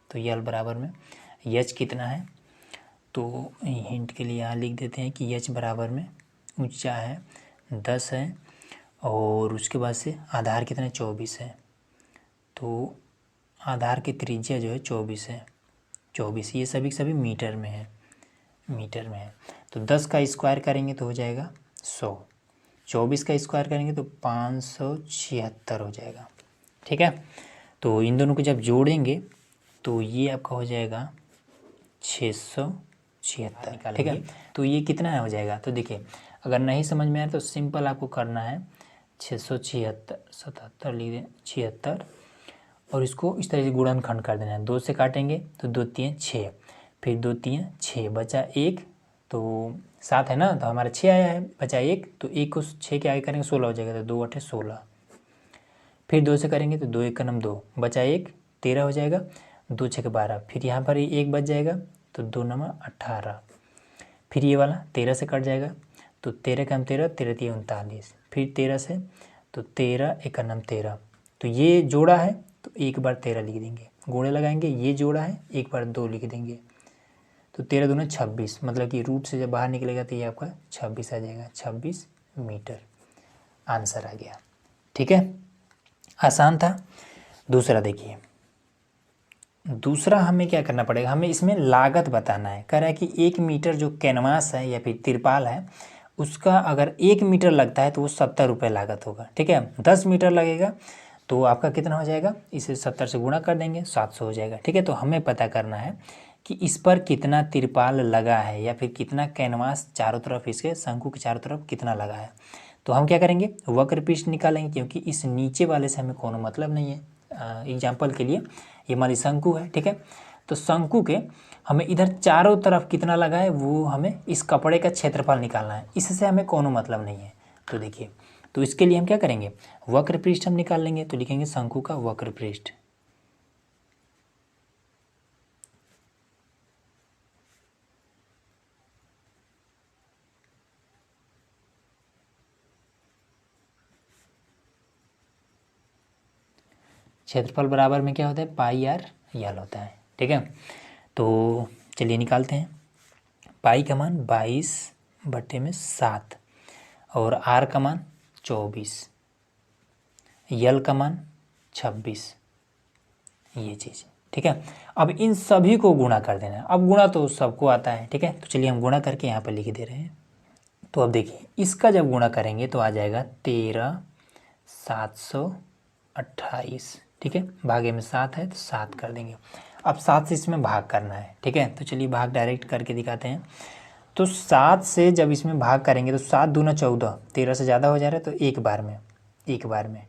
तो यल बराबर में एच कितना है, तो हिंट के लिए यहाँ लिख देते हैं कि एच बराबर में ऊंचा है 10 है, और उसके बाद से आधार कितना 24 है। तो आधार की त्रिज्या जो है 24 है, 24 ये सभी सभी मीटर में है, तो 10 का स्क्वायर करेंगे तो हो जाएगा 100, 24 का स्क्वायर करेंगे तो 576 हो जाएगा। ठीक है, तो इन दोनों को जब जोड़ेंगे तो ये आपका हो जाएगा 676। ठीक है, तो ये कितना हो जाएगा, तो देखिए अगर नहीं समझ में आए तो सिंपल आपको करना है 676 77 लिख दें 76, और इसको इस तरह से गुणनखंड कर देना है। 2 से काटेंगे तो 2 3 6, फिर 2 3 6 बचा 1, तो 7 है ना, तो हमारा 6 आया है, बचा 1, तो 1 को 6 के आगे करेंगे 16 हो जाएगा, तो 2 8 16, फिर 2 से करेंगे तो 2 1 का 2, बचा 1 13 हो जाएगा, 2 6 12, फिर यहाँ पर 1 बच जाएगा तो 2 9 18, फिर ये वाला 13 से कट जाएगा तो 13 का 13, 13 3 39, फिर 13 से तो 13 1 का 13, तो ये जोड़ा है तो एक बार 13 लिख देंगे, गोड़े लगाएंगे, ये जोड़ा है एक बार 2 लिख देंगे, तो 13 दूना 26, मतलब कि रूट से जब बाहर निकलेगा तो ये आपका 26 आ जाएगा, 26 मीटर आंसर आ गया। ठीक है, आसान था। दूसरा देखिए, दूसरा हमें क्या करना पड़ेगा, हमें इसमें लागत बताना है। कह रहा है कि 1 मीटर जो कैनवास है या फिर तिरपाल है उसका अगर 1 मीटर लगता है तो वो 70 रुपये लागत होगा। ठीक है, 10 मीटर लगेगा तो आपका कितना हो जाएगा, इसे 70 से गुणा कर देंगे 700 हो जाएगा। ठीक है, तो हमें पता करना है कि इस पर कितना तिरपाल लगा है या फिर कितना कैनवास चारों तरफ, इसके शंकु के चारों तरफ कितना लगा है। तो हम क्या करेंगे, वक्र पृष्ठ निकालेंगे, क्योंकि इस नीचे वाले से हमें कोनो मतलब नहीं है। एग्जाम्पल के लिए ये हमारी शंकु है। ठीक है, तो शंकु के हमें इधर चारों तरफ कितना लगा है वो हमें इस कपड़े का क्षेत्रफल निकालना है, इससे हमें कोनो मतलब नहीं है। तो देखिए, तो इसके लिए हम क्या करेंगे, वक्र पृष्ठ हम निकाल लेंगे। तो लिखेंगे शंकु का वक्र पृष्ठ, क्षेत्रफल बराबर में क्या होता है, पाई आर यल होता है। ठीक है, तो चलिए निकालते हैं। पाई का मान 22/7 और आर का मान 24, यल का मान 26, ये चीज़। ठीक है, अब इन सभी को गुणा कर देना है। अब गुणा तो सबको आता है। ठीक है, तो चलिए हम गुणा करके यहाँ पर लिख दे रहे हैं। तो अब देखिए, इसका जब गुणा करेंगे तो आ जाएगा 13,728। ठीक है, भागे में 7 है तो 7 कर देंगे। अब 7 से इसमें भाग करना है। ठीक है, तो चलिए भाग डायरेक्ट करके दिखाते हैं। तो 7 से जब इसमें भाग करेंगे तो 7 दूना 14, 13 से ज़्यादा हो जा रहा है तो एक बार में।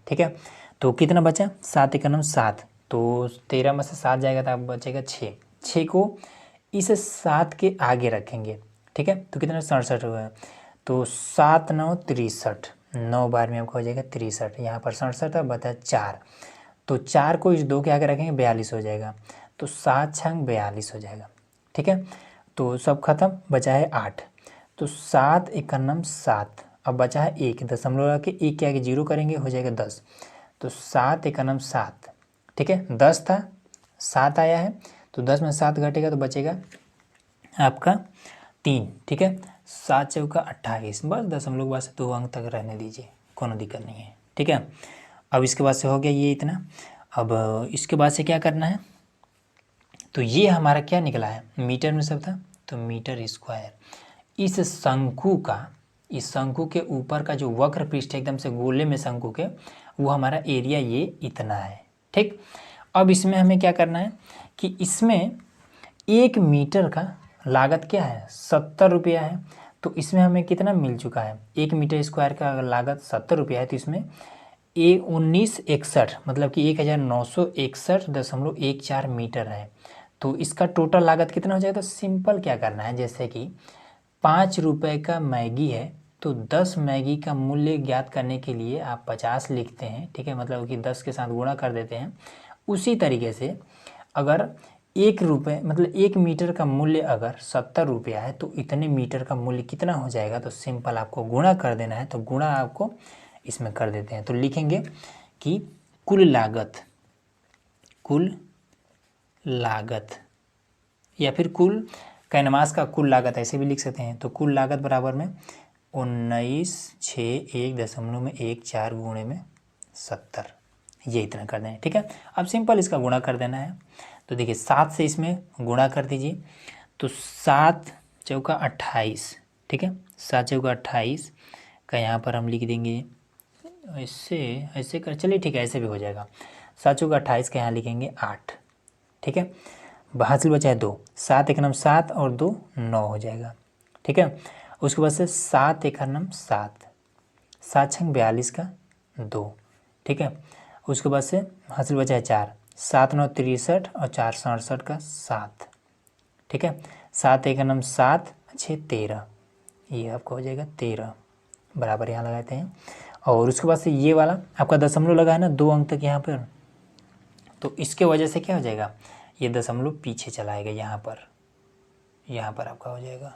ठीक है, तो कितना बचा, 7 1 7, तो 13 में से 7 जाएगा तो अब बचेगा 6 को इस 7 के आगे रखेंगे। ठीक है, तो कितना 67 हुआ है, तो 7 9 63, 9 बार में आपका हो जाएगा 63, यहाँ पर 67 था, बता 4, तो 4 को इस 2 के आगे रखेंगे 42 हो जाएगा, तो 7 छंग 42 हो जाएगा। ठीक है, तो सब खत्म, बचा है 8, तो 7 एकन्नम 7, अब बचा है 1 दशमलव लगा के 1 के आगे 0 करेंगे हो जाएगा 10, तो 7 एकन्नम 7। ठीक है, 10 था 7 आया है, तो 10 में 7 घटेगा तो बचेगा आपका 3। ठीक है, 7 चौका 28, बस दशमलव के बाद से 2 अंक तक रहने दीजिए, कोनो दिक्कत नहीं है। ठीक है, अब इसके बाद से हो गया ये इतना। अब इसके बाद से क्या करना है, तो ये हमारा क्या निकला है, मीटर में सब था, तो मीटर स्क्वायर। इस शंकु के ऊपर का जो वक्र पृष्ठ एकदम से गोले में शंकु के, वो हमारा एरिया ये इतना है। ठीक, अब इसमें हमें क्या करना है कि इसमें 1 मीटर का लागत क्या है, 70 रुपया है, तो इसमें हमें कितना मिल चुका है, 1 मीटर स्क्वायर का अगर लागत 70 रुपया है, तो इसमें 1961 मतलब कि 1961.14 मीटर है। तो इसका टोटल लागत कितना हो जाएगा, तो सिंपल क्या करना है, जैसे कि 5 रुपये का मैगी है, तो 10 मैगी का मूल्य ज्ञात करने के लिए आप 50 लिखते हैं। ठीक है, मतलब कि 10 के साथ गुणा कर देते हैं। उसी तरीके से अगर 1 रुपये मतलब 1 मीटर का मूल्य अगर 70 रुपया है, तो इतने मीटर का मूल्य कितना हो जाएगा, तो सिंपल आपको गुणा कर देना है, तो गुणा आपको इसमें कर देते हैं। तो लिखेंगे कि कुल लागत या फिर कुल कैनवास का कुल लागत ऐसे भी लिख सकते हैं। तो कुल लागत बराबर में 19,601.14 गुणे में 70, ये इतना कर दें। ठीक है, अब सिंपल इसका गुणा कर देना है। तो देखिए 7 से इसमें गुणा कर दीजिए, तो 7 चौका 28। ठीक है, 7 चौका 28 का यहाँ पर हम लिख देंगे ऐसे कर, चलिए ठीक है, ऐसे भी हो जाएगा। 7 चौका 28 का यहाँ लिखेंगे 8। ठीक है, हासिल बचा है 2, 7 एकनम 7 और 2 9 हो जाएगा। ठीक है, उसके बाद से 7 एकनम 7, 7 छंग 42 का 2। ठीक है, उसके बाद से हासिल बचा है 4, 7 9 63 और 4 67 का 7। ठीक है, 7 एकनम 7 6 13, ये आपका हो जाएगा 13, बराबर यहाँ लगाते हैं। और उसके बाद से ये वाला आपका दशमलव लगा है ना 2 अंक तक यहाँ पर, तो इसके वजह से क्या हो जाएगा, ये दशमलव पीछे चला आएगा, यहाँ पर आपका हो जाएगा।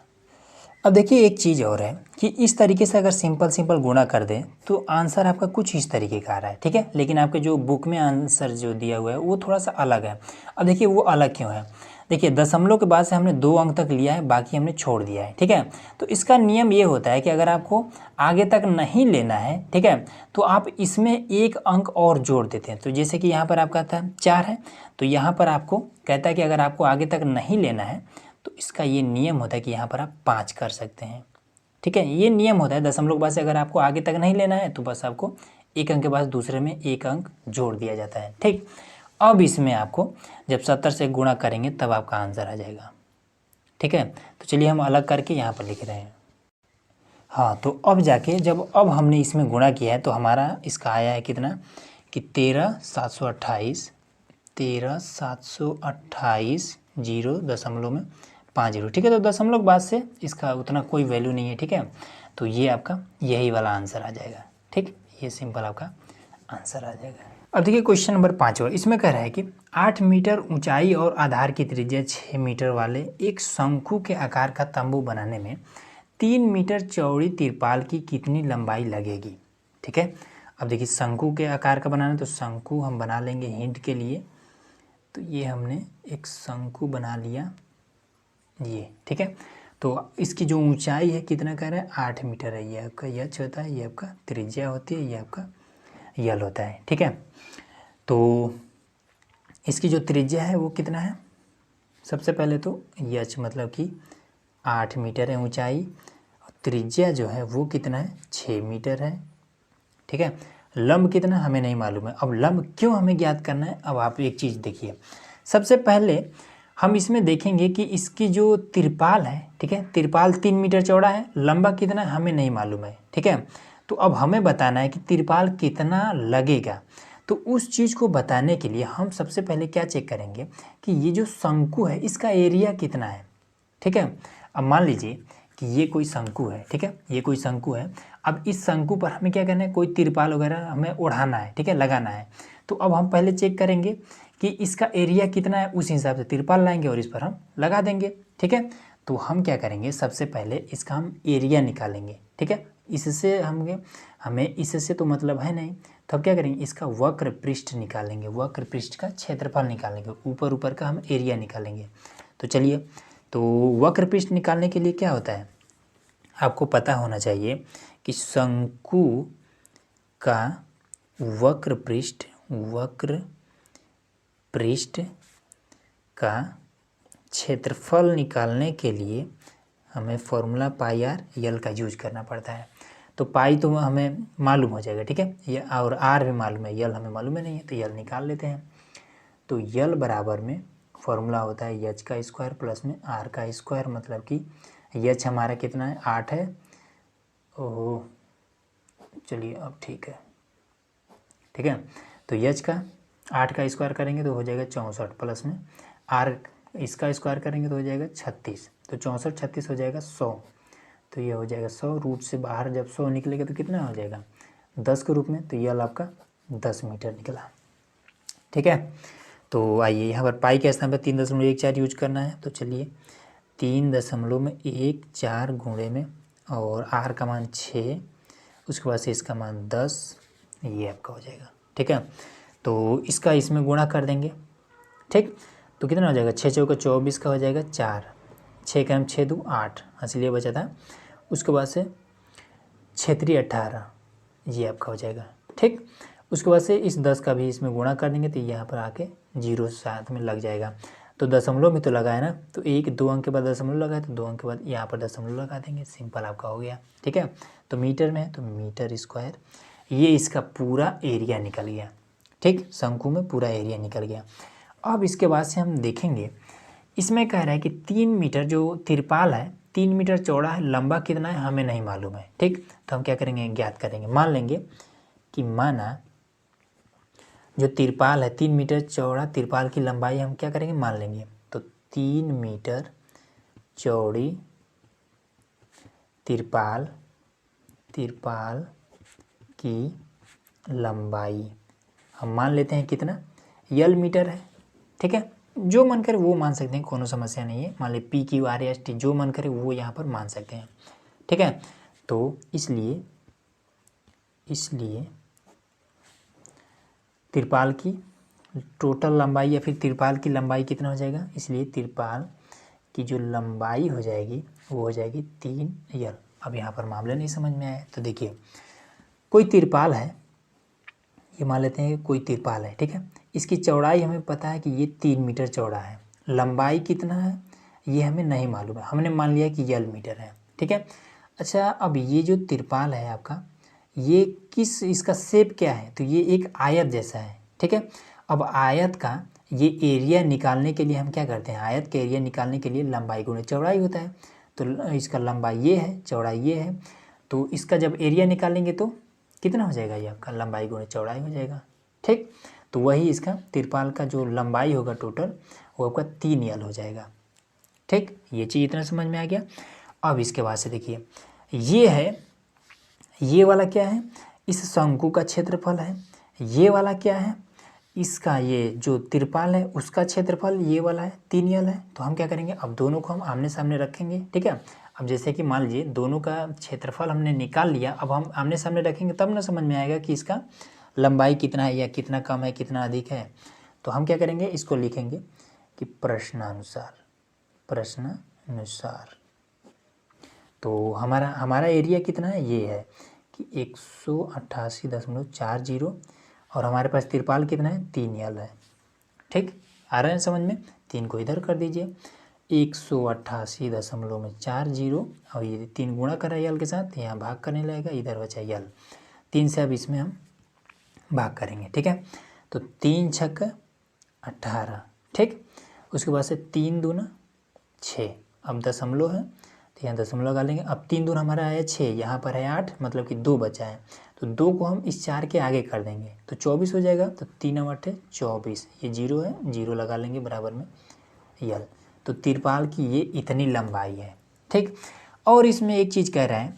अब देखिए एक चीज़ और है कि इस तरीके से अगर सिंपल गुणा कर दें तो आंसर आपका कुछ इस तरीके का आ रहा है। ठीक है, लेकिन आपके जो बुक में आंसर जो दिया हुआ है वो थोड़ा सा अलग है। अब देखिए वो अलग क्यों है, देखिए दशमलव के बाद से हमने 2 अंक तक लिया है, बाकी हमने छोड़ दिया है। ठीक है, तो इसका नियम ये होता है कि अगर आपको आगे तक नहीं लेना है, ठीक है, तो आप इसमें 1 अंक और जोड़ देते हैं। तो जैसे कि यहाँ पर आपका था 4 है, तो यहाँ पर आपको कहता है कि अगर आपको आगे तक नहीं लेना है तो इसका ये नियम होता है कि यहाँ पर आप 5 कर सकते हैं। ठीक है, ये नियम होता है दशमलव के बाद से अगर आपको आगे तक नहीं लेना है तो बस आपको 1 अंक के बाद दूसरे में 1 अंक जोड़ दिया जाता है। ठीक, अब इसमें आपको जब 70 से गुणा करेंगे तब आपका आंसर आ जाएगा। ठीक है, तो चलिए हम अलग करके यहाँ पर लिख रहे हैं। हाँ, तो अब जाके अब हमने इसमें गुणा किया है तो हमारा इसका आया है कितना कि 13,728 0.50। ठीक है, तो दशमलव बाद से इसका उतना कोई वैल्यू नहीं है। ठीक है, तो ये आपका यही वाला आंसर आ जाएगा। ठीक, ये सिंपल आपका आंसर आ जाएगा। अब देखिए क्वेश्चन नंबर 5 और इसमें कह रहा है कि 8 मीटर ऊंचाई और आधार की त्रिज्या 6 मीटर वाले एक शंकु के आकार का तंबू बनाने में 3 मीटर चौड़ी तिरपाल की कितनी लंबाई लगेगी। ठीक है, अब देखिए शंकु के आकार का बनाना, तो शंकु हम बना लेंगे हिंट के लिए। तो ये हमने एक शंकु बना लिया ये। ठीक है, तो इसकी जो ऊंचाई है कितना कह रहा है 8 मीटर है, ये आपका यच होता है, ये आपका त्रिज्या होती है, ये आपका यल होता है। ठीक है, तो इसकी जो त्रिज्या है वो कितना है, सबसे पहले तो यच मतलब कि 8 मीटर है ऊंचाई, त्रिज्या जो है वो कितना है 6 मीटर है। ठीक है, लंब कितना हमें नहीं मालूम है। अब लंब क्यों हमें ज्ञात करना है, अब आप एक चीज़ देखिए, सबसे पहले हम इसमें देखेंगे कि इसकी जो तिरपाल है, ठीक है, तिरपाल 3 मीटर चौड़ा है, लंबा कितना है हमें नहीं मालूम है। ठीक है, तो अब हमें बताना है कि तिरपाल कितना लगेगा। तो उस चीज़ को बताने के लिए हम सबसे पहले क्या चेक करेंगे कि ये जो शंकु है इसका एरिया कितना है। ठीक है, अब मान लीजिए कि ये कोई शंकु है, ठीक है, ये कोई शंकु है। अब इस शंकु पर हमें क्या करना है, कोई तिरपाल वगैरह हमें ओढ़ाना है, ठीक है, लगाना है। तो अब हम पहले चेक करेंगे कि इसका एरिया कितना है, उस हिसाब से तिरपाल लाएंगे और इस पर हम लगा देंगे, ठीक है। तो हम क्या करेंगे, सबसे पहले इसका हम एरिया निकालेंगे, ठीक है। इससे हमें इससे तो मतलब है नहीं, तो अब क्या करेंगे, इसका वक्र पृष्ठ निकालेंगे, वक्र पृष्ठ का क्षेत्रफल निकालेंगे, ऊपर ऊपर का हम एरिया निकालेंगे। तो चलिए, तो वक्र पृष्ठ निकालने के लिए क्या होता है, आपको पता होना चाहिए कि शंकु का वक्र पृष्ठ का क्षेत्रफल निकालने के लिए हमें फॉर्मूला पाई आर यल का यूज करना पड़ता है। तो पाई तो हमें मालूम हो जाएगा, ठीक है, ये और आर भी मालूम है, यल हमें मालूम है नहीं है, तो यल निकाल लेते हैं। तो यल बराबर में फॉर्मूला होता है यच का स्क्वायर प्लस में आर का स्क्वायर, मतलब कि यच हमारा कितना है, 8 है। ओह चलिए अब ठीक है, ठीक है। तो यच का 8 का स्क्वायर करेंगे तो हो जाएगा 64 प्लस में आर इसका स्क्वायर करेंगे तो हो जाएगा 36। तो 64 36 हो जाएगा 100। तो ये हो जाएगा 100, रूट से बाहर जब 100 निकलेगा तो कितना हो जाएगा, 10 के रूप में। तो यल आपका 10 मीटर निकला, ठीक है। तो आइए यहाँ पर पाई के स्थान पर 3.14 यूज करना है। तो चलिए 3.14 गुणे में और आर का मान 6, उसके बाद से इसका मान 10, ये आपका हो जाएगा, ठीक है। तो इसका इसमें गुणा कर देंगे, ठीक। तो कितना हो जाएगा, 6 चौका 24 का हो जाएगा 4, 6 का हम 6 दूँ 8, इसलिए बचा था। उसके बाद से 6×3 18, ये आपका हो जाएगा, ठीक। उसके बाद से इस 10 का भी इसमें गुणा कर देंगे तो यहाँ पर आके 0 साथ में लग जाएगा। तो दशमलव में तो लगा है ना, तो 1-2 अंक के बाद दशमलव लगा है, तो 2 अंक के बाद यहाँ पर दशमलव लगा देंगे, सिंपल आपका हो गया, ठीक है। तो मीटर में है तो मीटर स्क्वायर, ये इसका पूरा एरिया निकल गया, ठीक, शंकु में पूरा एरिया निकल गया। अब इसके बाद से हम देखेंगे, इसमें कह रहा है कि 3 मीटर जो तिरपाल है 3 मीटर चौड़ा है, लंबा कितना है हमें नहीं मालूम है, ठीक। तो हम क्या करेंगे, ज्ञात करेंगे, मान लेंगे कि माना जो तिरपाल है 3 मीटर चौड़ा, तिरपाल की लंबाई हम क्या करेंगे, मान लेंगे। तो 3 मीटर चौड़ी तिरपाल की लंबाई हम मान लेते हैं कितना, यल मीटर है, ठीक है। जो मन करे वो मान सकते हैं, कोनो समस्या नहीं है। मान ले PQRST जो मन करे वो यहाँ पर मान सकते हैं, ठीक है। तो इसलिए तिरपाल की टोटल लंबाई या फिर तिरपाल की लंबाई कितना हो जाएगा, इसलिए तिरपाल की जो लंबाई हो जाएगी वो हो जाएगी 3 यल। अब यहाँ पर मामला नहीं समझ में आया तो देखिए, कोई तिरपाल है, ये मान लेते हैं कोई तिरपाल है, ठीक है। इसकी चौड़ाई हमें पता है कि ये 3 मीटर चौड़ा है, लंबाई कितना है ये हमें नहीं मालूम है, हमने मान लिया कि यल मीटर है, ठीक है। अच्छा, अब ये जो तिरपाल है आपका, ये किस, इसका शेप क्या है, तो ये एक आयत जैसा है, ठीक है। अब आयत का ये एरिया निकालने के लिए हम क्या करते हैं, आयत के एरिया निकालने के लिए लंबाई गुणे चौड़ाई होता है। तो इसका लंबाई ये है, चौड़ाई ये है, तो इसका जब एरिया निकालेंगे तो कितना हो जाएगा, ये आपका लंबाई गुणे चौड़ाई हो जाएगा, ठीक। तो वही इसका तिरपाल का जो लंबाई होगा टोटल वो आपका 3 यल हो जाएगा, ठीक। ये चीज़ इतना समझ में आ गया। अब इसके बाद से देखिए, ये है, ये वाला क्या है, इस शंकु का क्षेत्रफल है। ये वाला क्या है, इसका ये जो तिरपाल है उसका क्षेत्रफल ये वाला है 3 यल है। तो हम क्या करेंगे, अब दोनों को हम आमने सामने रखेंगे, ठीक है। अब जैसे कि मान लीजिए दोनों का क्षेत्रफल हमने निकाल लिया, अब हम आमने सामने रखेंगे तब ना समझ में आएगा कि इसका लंबाई कितना है या कितना कम है कितना अधिक है। तो हम क्या करेंगे, इसको लिखेंगे कि प्रश्नानुसार। तो हमारा एरिया कितना है, ये है कि 188.40 और हमारे पास तिरपाल कितना है 3 यल है, ठीक। आ रहा है समझ में, 3 को इधर कर दीजिए, 188.40 और ये 3 गुणा करा यल के साथ, यहाँ भाग करने लगेगा, इधर बचा यल, 3 से अब इसमें हम भाग करेंगे, ठीक है। तो 3 छक्का 18, ठीक। उसके बाद से 3 दूना 6, अब दशमलव है तो यहाँ दशमलव लगा लेंगे। अब 3 दूना हमारा आया 6, यहाँ पर है 8, मतलब कि 2 बचा है, तो 2 को हम इस 4 के आगे कर देंगे तो 24 हो जाएगा। तो 3 और 8 24, ये 0 है, 0 लगा लेंगे बराबर में यल। तो तिरपाल की ये इतनी लंबाई है, ठीक। और इसमें एक चीज़ कह रहा है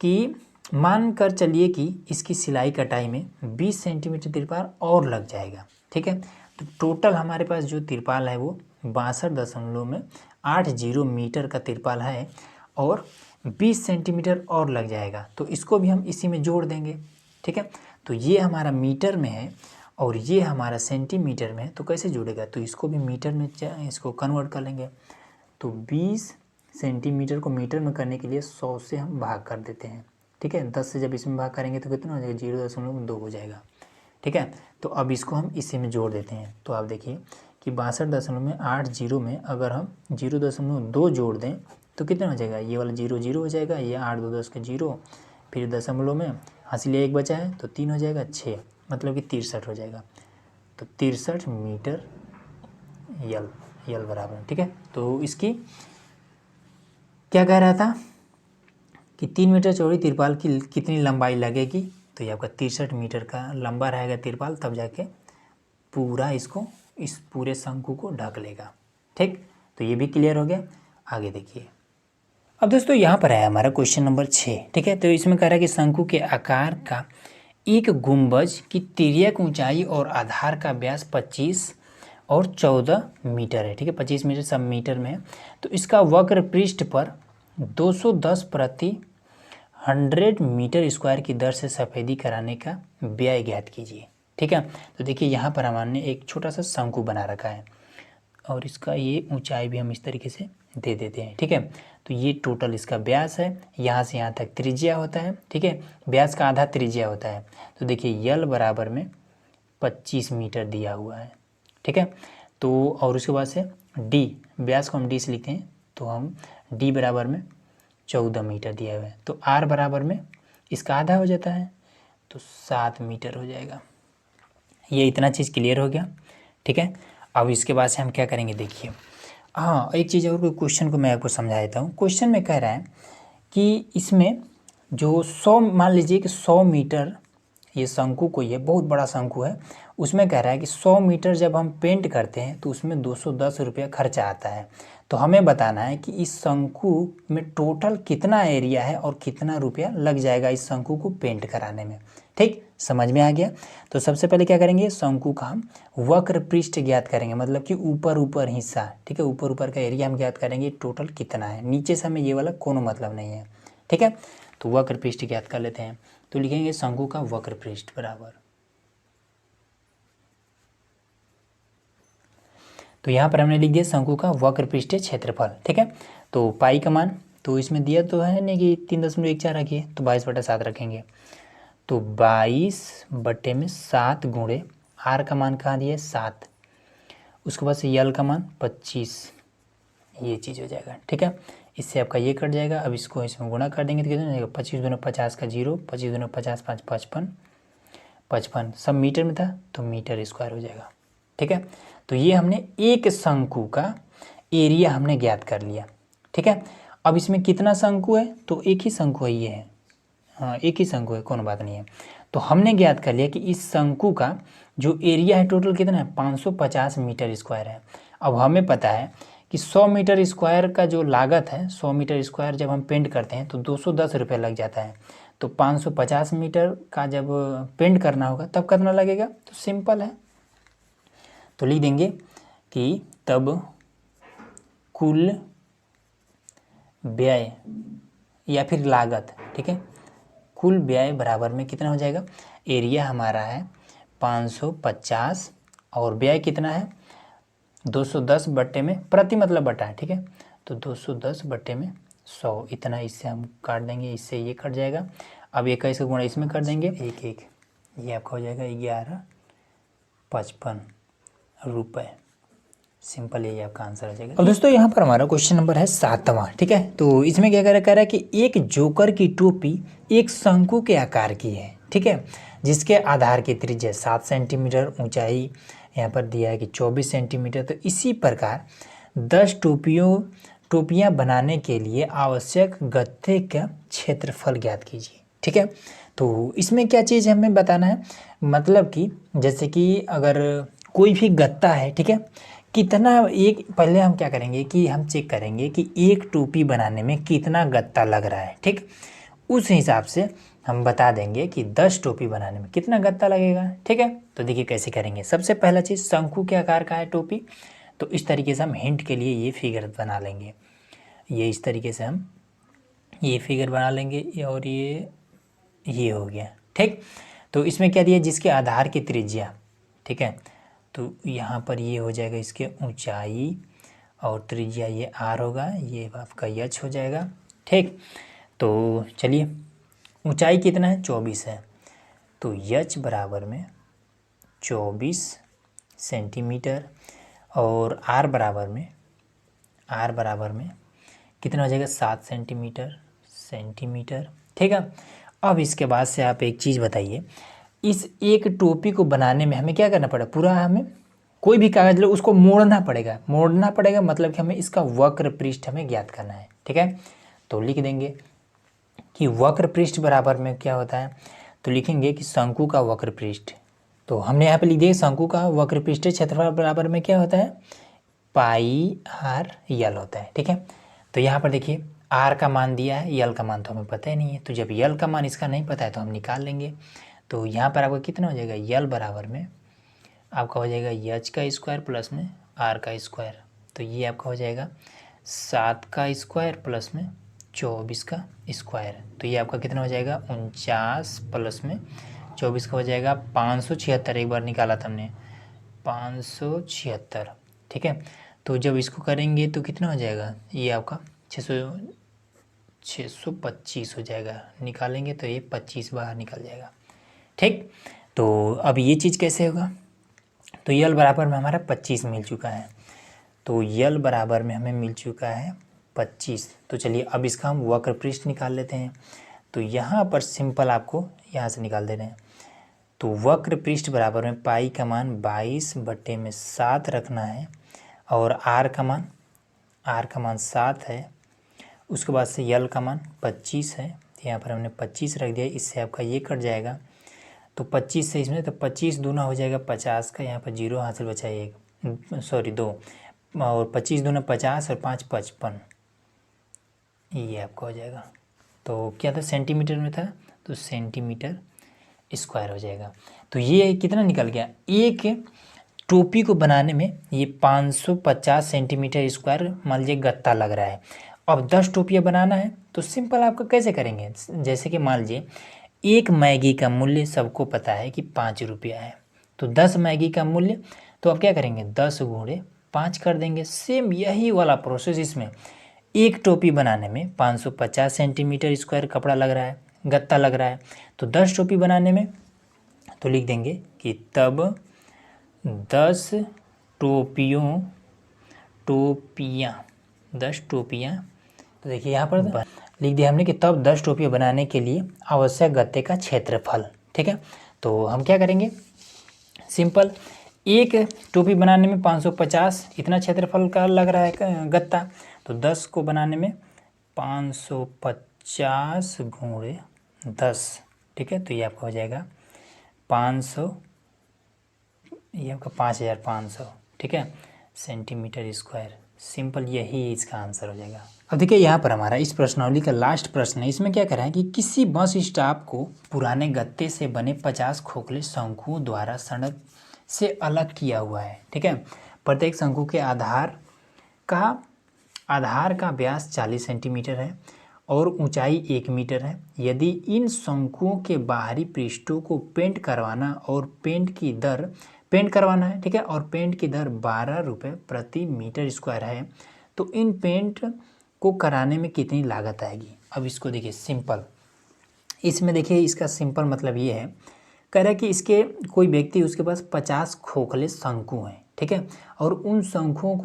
कि मान कर चलिए कि इसकी सिलाई कटाई में 20 सेंटीमीटर तिरपाल और लग जाएगा। ठीक है, तो टोटल हमारे पास जो तिरपाल है वो 62.80 मीटर का तिरपाल है और 20 सेंटीमीटर और लग जाएगा, तो इसको भी हम इसी में जोड़ देंगे। ठीक है, तो ये हमारा मीटर में है और ये हमारा सेंटीमीटर में है, तो कैसे जुड़ेगा, तो इसको भी मीटर में इसको कन्वर्ट कर लेंगे। तो 20 सेंटीमीटर को मीटर में करने के लिए 100 से हम भाग कर देते हैं। ठीक है, 10 से जब इसमें भाग करेंगे तो कितना हो जाएगा, 0.2 हो जाएगा। ठीक है, तो अब इसको हम इसी में जोड़ देते हैं। तो आप देखिए कि 62.80 में अगर हम 0.2 जोड़ दें तो कितना हो जाएगा, ये वाला 0 हो जाएगा, ये 8 2 10 का 0, फिर दशमलव में हासिल 1 बचा है तो 3 हो जाएगा, 6 मतलब कि 63 हो जाएगा। तो 63 मीटर यल बराबर। ठीक है, तो इसकी क्या कह रहा था कि 3 मीटर चौड़ी तिरपाल की कितनी लंबाई लगेगी, तो ये आपका 63 मीटर का लंबा रहेगा तिरपाल, तब जाके पूरा इसको इस पूरे शंकु को ढक लेगा। ठीक, तो ये भी क्लियर हो गया। आगे देखिए, अब दोस्तों यहाँ पर है हमारा क्वेश्चन नंबर 6। ठीक है, तो इसमें कह रहा है कि शंकु के आकार का एक गुंबज की तिर्यक ऊंचाई और आधार का व्यास 25 और 14 मीटर है। ठीक है, 25 मीटर सब मीटर में है। तो इसका वक्र पृष्ठ पर 210 प्रति 100 मीटर स्क्वायर की दर से सफ़ेदी कराने का व्यय ज्ञात कीजिए। ठीक है, तो देखिए यहाँ पर हमने एक छोटा सा शंकु बना रखा है और इसका ये ऊंचाई भी हम इस तरीके से दे देते हैं। ठीक है, तो ये टोटल इसका व्यास है, यहाँ से यहाँ तक त्रिज्या होता है। ठीक है, व्यास का आधा त्रिज्या होता है। तो देखिए यल बराबर में 25 मीटर दिया हुआ है। ठीक है, तो और उसके बाद से डी, व्यास को हम डी से लिखते हैं, तो हम डी बराबर में 14 मीटर दिया हुआ है। तो आर बराबर में इसका आधा हो जाता है, तो 7 मीटर हो जाएगा। ये इतना चीज़ क्लियर हो गया। ठीक है, अब इसके बाद से हम क्या करेंगे, देखिए हाँ एक चीज़ और, क्वेश्चन को मैं आपको समझा देता हूँ। क्वेश्चन में कह रहा है कि इसमें जो 100, मान लीजिए कि 100 मीटर ये शंकु को, ये बहुत बड़ा शंकु है, उसमें कह रहा है कि 100 मीटर जब हम पेंट करते हैं तो उसमें 210 रुपया खर्चा आता है। तो हमें बताना है कि इस शंकु में टोटल कितना एरिया है और कितना रुपया लग जाएगा इस शंकु को पेंट कराने में। ठीक, समझ में आ गया। तो सबसे पहले क्या करेंगे, शंकु का हम वक्र पृष्ठ ज्ञात करेंगे, मतलब कि ऊपर हिस्सा। ठीक है, ऊपर का एरिया हम ज्ञात करेंगे टोटल कितना है, नीचे से हमें ये वाला कोनो मतलब नहीं है। ठीक है, तो वक्र पृष्ठ ज्ञात कर लेते हैं। तो लिखेंगे शंकु का वक्र पृष्ठ बराबर, तो यहाँ पर हमने लिख दिया शंकु का वक्र पृष्ठीय क्षेत्रफल। ठीक है, तो पाई का मान तो इसमें दिया तो है नहीं कि 3.14 रखिए, तो 22/7 रखेंगे। तो 22/7 गुणे आर का मान कहाँ दिया है, 7, उसके बाद से यल का मान 25, ये चीज़ हो जाएगा। ठीक है, इससे आपका ये कट जाएगा। अब इसको इसमें गुणा कर देंगे तो कितना हो जाएगा, 25 दूना 50 का 0, 25 दूना 50 5 55 सब मीटर में था तो मीटर स्क्वायर हो जाएगा। ठीक है, तो ये हमने एक शंकु का एरिया हमने ज्ञात कर लिया। ठीक है, अब इसमें कितना शंकु है, तो एक ही शंकु है, ये है, हाँ एक ही शंकु है, कोनो बात नहीं है। तो हमने ज्ञात कर लिया कि इस शंकु का जो एरिया है टोटल कितना है, 550 मीटर स्क्वायर है। अब हमें पता है कि 100 मीटर स्क्वायर का जो लागत है, 100 मीटर स्क्वायर जब हम पेंट करते हैं तो 210 रुपये लग जाता है। तो 550 मीटर का जब पेंट करना होगा तब कितना लगेगा, तो सिंपल है, तो लिख देंगे कि तब कुल व्यय या फिर लागत, ठीक है, कुल व्यय बराबर में कितना हो जाएगा, एरिया हमारा है 550 और व्यय कितना है 210 बट्टे में प्रति मतलब बटा है। ठीक है, तो 210 बट्टे में 100, इतना इससे हम काट देंगे, इससे ये कट जाएगा। अब 21 का गुणा इसमें कर देंगे, 1 ये आपका हो जाएगा 1155 रुपये। सिंपल यही आपका आंसर हो जाएगा। अब दोस्तों यहाँ पर हमारा क्वेश्चन नंबर है 7वां। ठीक है, तो इसमें क्या कह रहा है कि एक जोकर की टोपी एक शंकु के आकार की है। ठीक है, जिसके आधार की त्रिज्या 7 सेंटीमीटर, ऊंचाई यहाँ पर दिया है कि 24 सेंटीमीटर। तो इसी प्रकार 10 टोपियाँ बनाने के लिए आवश्यक गत्ते का क्षेत्रफल ज्ञात कीजिए। ठीक है, तो इसमें क्या चीज़ हमें बताना है, मतलब कि जैसे कि अगर कोई भी गत्ता है, ठीक है, कितना एक पहले हम क्या करेंगे कि हम चेक करेंगे कि एक टोपी बनाने में कितना गत्ता लग रहा है, ठीक। उस हिसाब से हम बता देंगे कि 10 टोपी बनाने में कितना गत्ता लगेगा, ठीक है। तो देखिए कैसे करेंगे। सबसे पहला चीज़, शंकु के आकार का है टोपी, तो इस तरीके से हम हिंट के लिए ये फिगर बना लेंगे। ये इस तरीके से हम ये फिगर बना लेंगे और ये हो गया, ठीक। तो इसमें क्या दिया, जिसके आधार की त्रिज्या, ठीक है। तो यहाँ पर ये हो जाएगा इसके ऊंचाई और त्रिज्या ये आर होगा, ये आपका यच हो जाएगा, ठीक। तो चलिए, ऊंचाई कितना है, 24 है, तो यच बराबर में 24 सेंटीमीटर और आर बराबर में कितना हो जाएगा, 7 सेंटीमीटर, ठीक है। अब इसके बाद से आप एक चीज़ बताइए, इस एक टोपी को बनाने में हमें क्या करना पड़ेगा, पूरा हमें कोई भी कागज लो उसको मोड़ना पड़ेगा, मतलब कि हमें इसका वक्र पृष्ठ हमें ज्ञात करना है, ठीक है। तो लिख देंगे कि वक्र पृष्ठ बराबर में क्या होता है, तो लिखेंगे कि शंकु का वक्र पृष्ठ, तो हमने यहाँ पे लिख दिया शंकु का वक्र पृष्ठीय क्षेत्रफल बराबर में क्या होता है, पाई आर यल होता है, ठीक है। तो यहाँ पर देखिए आर का मान दिया है, यल का मान तो हमें पता ही नहीं है, तो जब यल का मान इसका नहीं पता है तो हम निकाल लेंगे। तो यहाँ पर आपका कितना हो जाएगा, यल बराबर में आपका हो जाएगा यच का स्क्वायर प्लस में आर का स्क्वायर, तो ये आपका हो जाएगा 7 का स्क्वायर प्लस में 24 का स्क्वायर, तो ये आपका कितना हो जाएगा 49 प्लस में 24 का हो जाएगा 576, एक बार निकाला था हमने 576, ठीक है। तो जब इसको करेंगे तो कितना हो जाएगा, ये आपका 625 हो जाएगा, निकालेंगे तो ये 25 बाहर निकल जाएगा, ठीक। तो अब ये चीज़ कैसे होगा, तो यल बराबर में हमारा 25 मिल चुका है, तो यल बराबर में हमें मिल चुका है 25। तो चलिए अब इसका हम वक्र पृष्ठ निकाल लेते हैं। तो यहाँ पर सिंपल आपको यहाँ से निकाल दे रहे हैं, तो वक्र पृष्ठ बराबर में पाई का मान 22/7 रखना है और आर का मान 7 है, उसके बाद से यल का मान 25 है, तो यहाँ पर हमने 25 रख दिया, इससे आपका ये कट जाएगा, तो 25 से इसमें तो 25 दूना हो जाएगा 50 का, यहाँ पर 0 हासिल बचा है 2, और 25 दूना 50 और 5 55, ये आपका हो जाएगा। तो क्या था, सेंटीमीटर में था, तो सेंटीमीटर स्क्वायर हो जाएगा। तो ये कितना निकल गया, एक टोपी को बनाने में ये 550 सेंटीमीटर स्क्वायर मान लीजिए गत्ता लग रहा है। अब 10 टोपियाँ बनाना है तो सिंपल आपका कैसे करेंगे, जैसे कि मान लीजिए एक मैगी का मूल्य सबको पता है कि 5 रुपया है, तो 10 मैगी का मूल्य, तो अब क्या करेंगे 10 गुणे 5 कर देंगे। सेम यही वाला प्रोसेस इसमें, एक टोपी बनाने में 550 सेंटीमीटर स्क्वायर कपड़ा लग रहा है, गत्ता लग रहा है, तो 10 टोपी बनाने में तो लिख देंगे कि तब 10 टोपियाँ 10 टोपियाँ, तो देखिए यहाँ पर लिख दिया हमने कि तब 10 टोपियाँ बनाने के लिए आवश्यक गत्ते का क्षेत्रफल, ठीक है। तो हम क्या करेंगे, सिंपल एक टोपी बनाने में 550 इतना क्षेत्रफल का लग रहा है गत्ता, तो 10 को बनाने में 550 गुणे 10, ठीक है। तो ये आपका हो जाएगा 500, ये आपका 5500, ठीक है, सेंटीमीटर स्क्वायर। सिंपल यही इसका आंसर हो जाएगा। अब देखिए यहाँ पर हमारा इस प्रश्नावली का लास्ट प्रश्न है, इसमें क्या कह रहा है कि किसी बस स्टॉप को पुराने गत्ते से बने 50 खोखले शंकुओं द्वारा सड़क से अलग किया हुआ है, ठीक है। प्रत्येक शंकु के आधार का व्यास 40 सेंटीमीटर है और ऊंचाई 1 मीटर है। यदि इन शंकुओं के बाहरी पृष्ठों को पेंट करवाना है, ठीक है, और पेंट की दर 12 रुपये प्रति मीटर स्क्वायर है, तो इन पेंट को कराने में कितनी लागत आएगी। अब इसको देखिए सिंपल, इसमें देखिए इसका सिंपल मतलब ये है, कह रहा है कि इसके कोई व्यक्ति उसके पास 50 खोखले शंकु हैं, ठीक है, और उन शंकुओं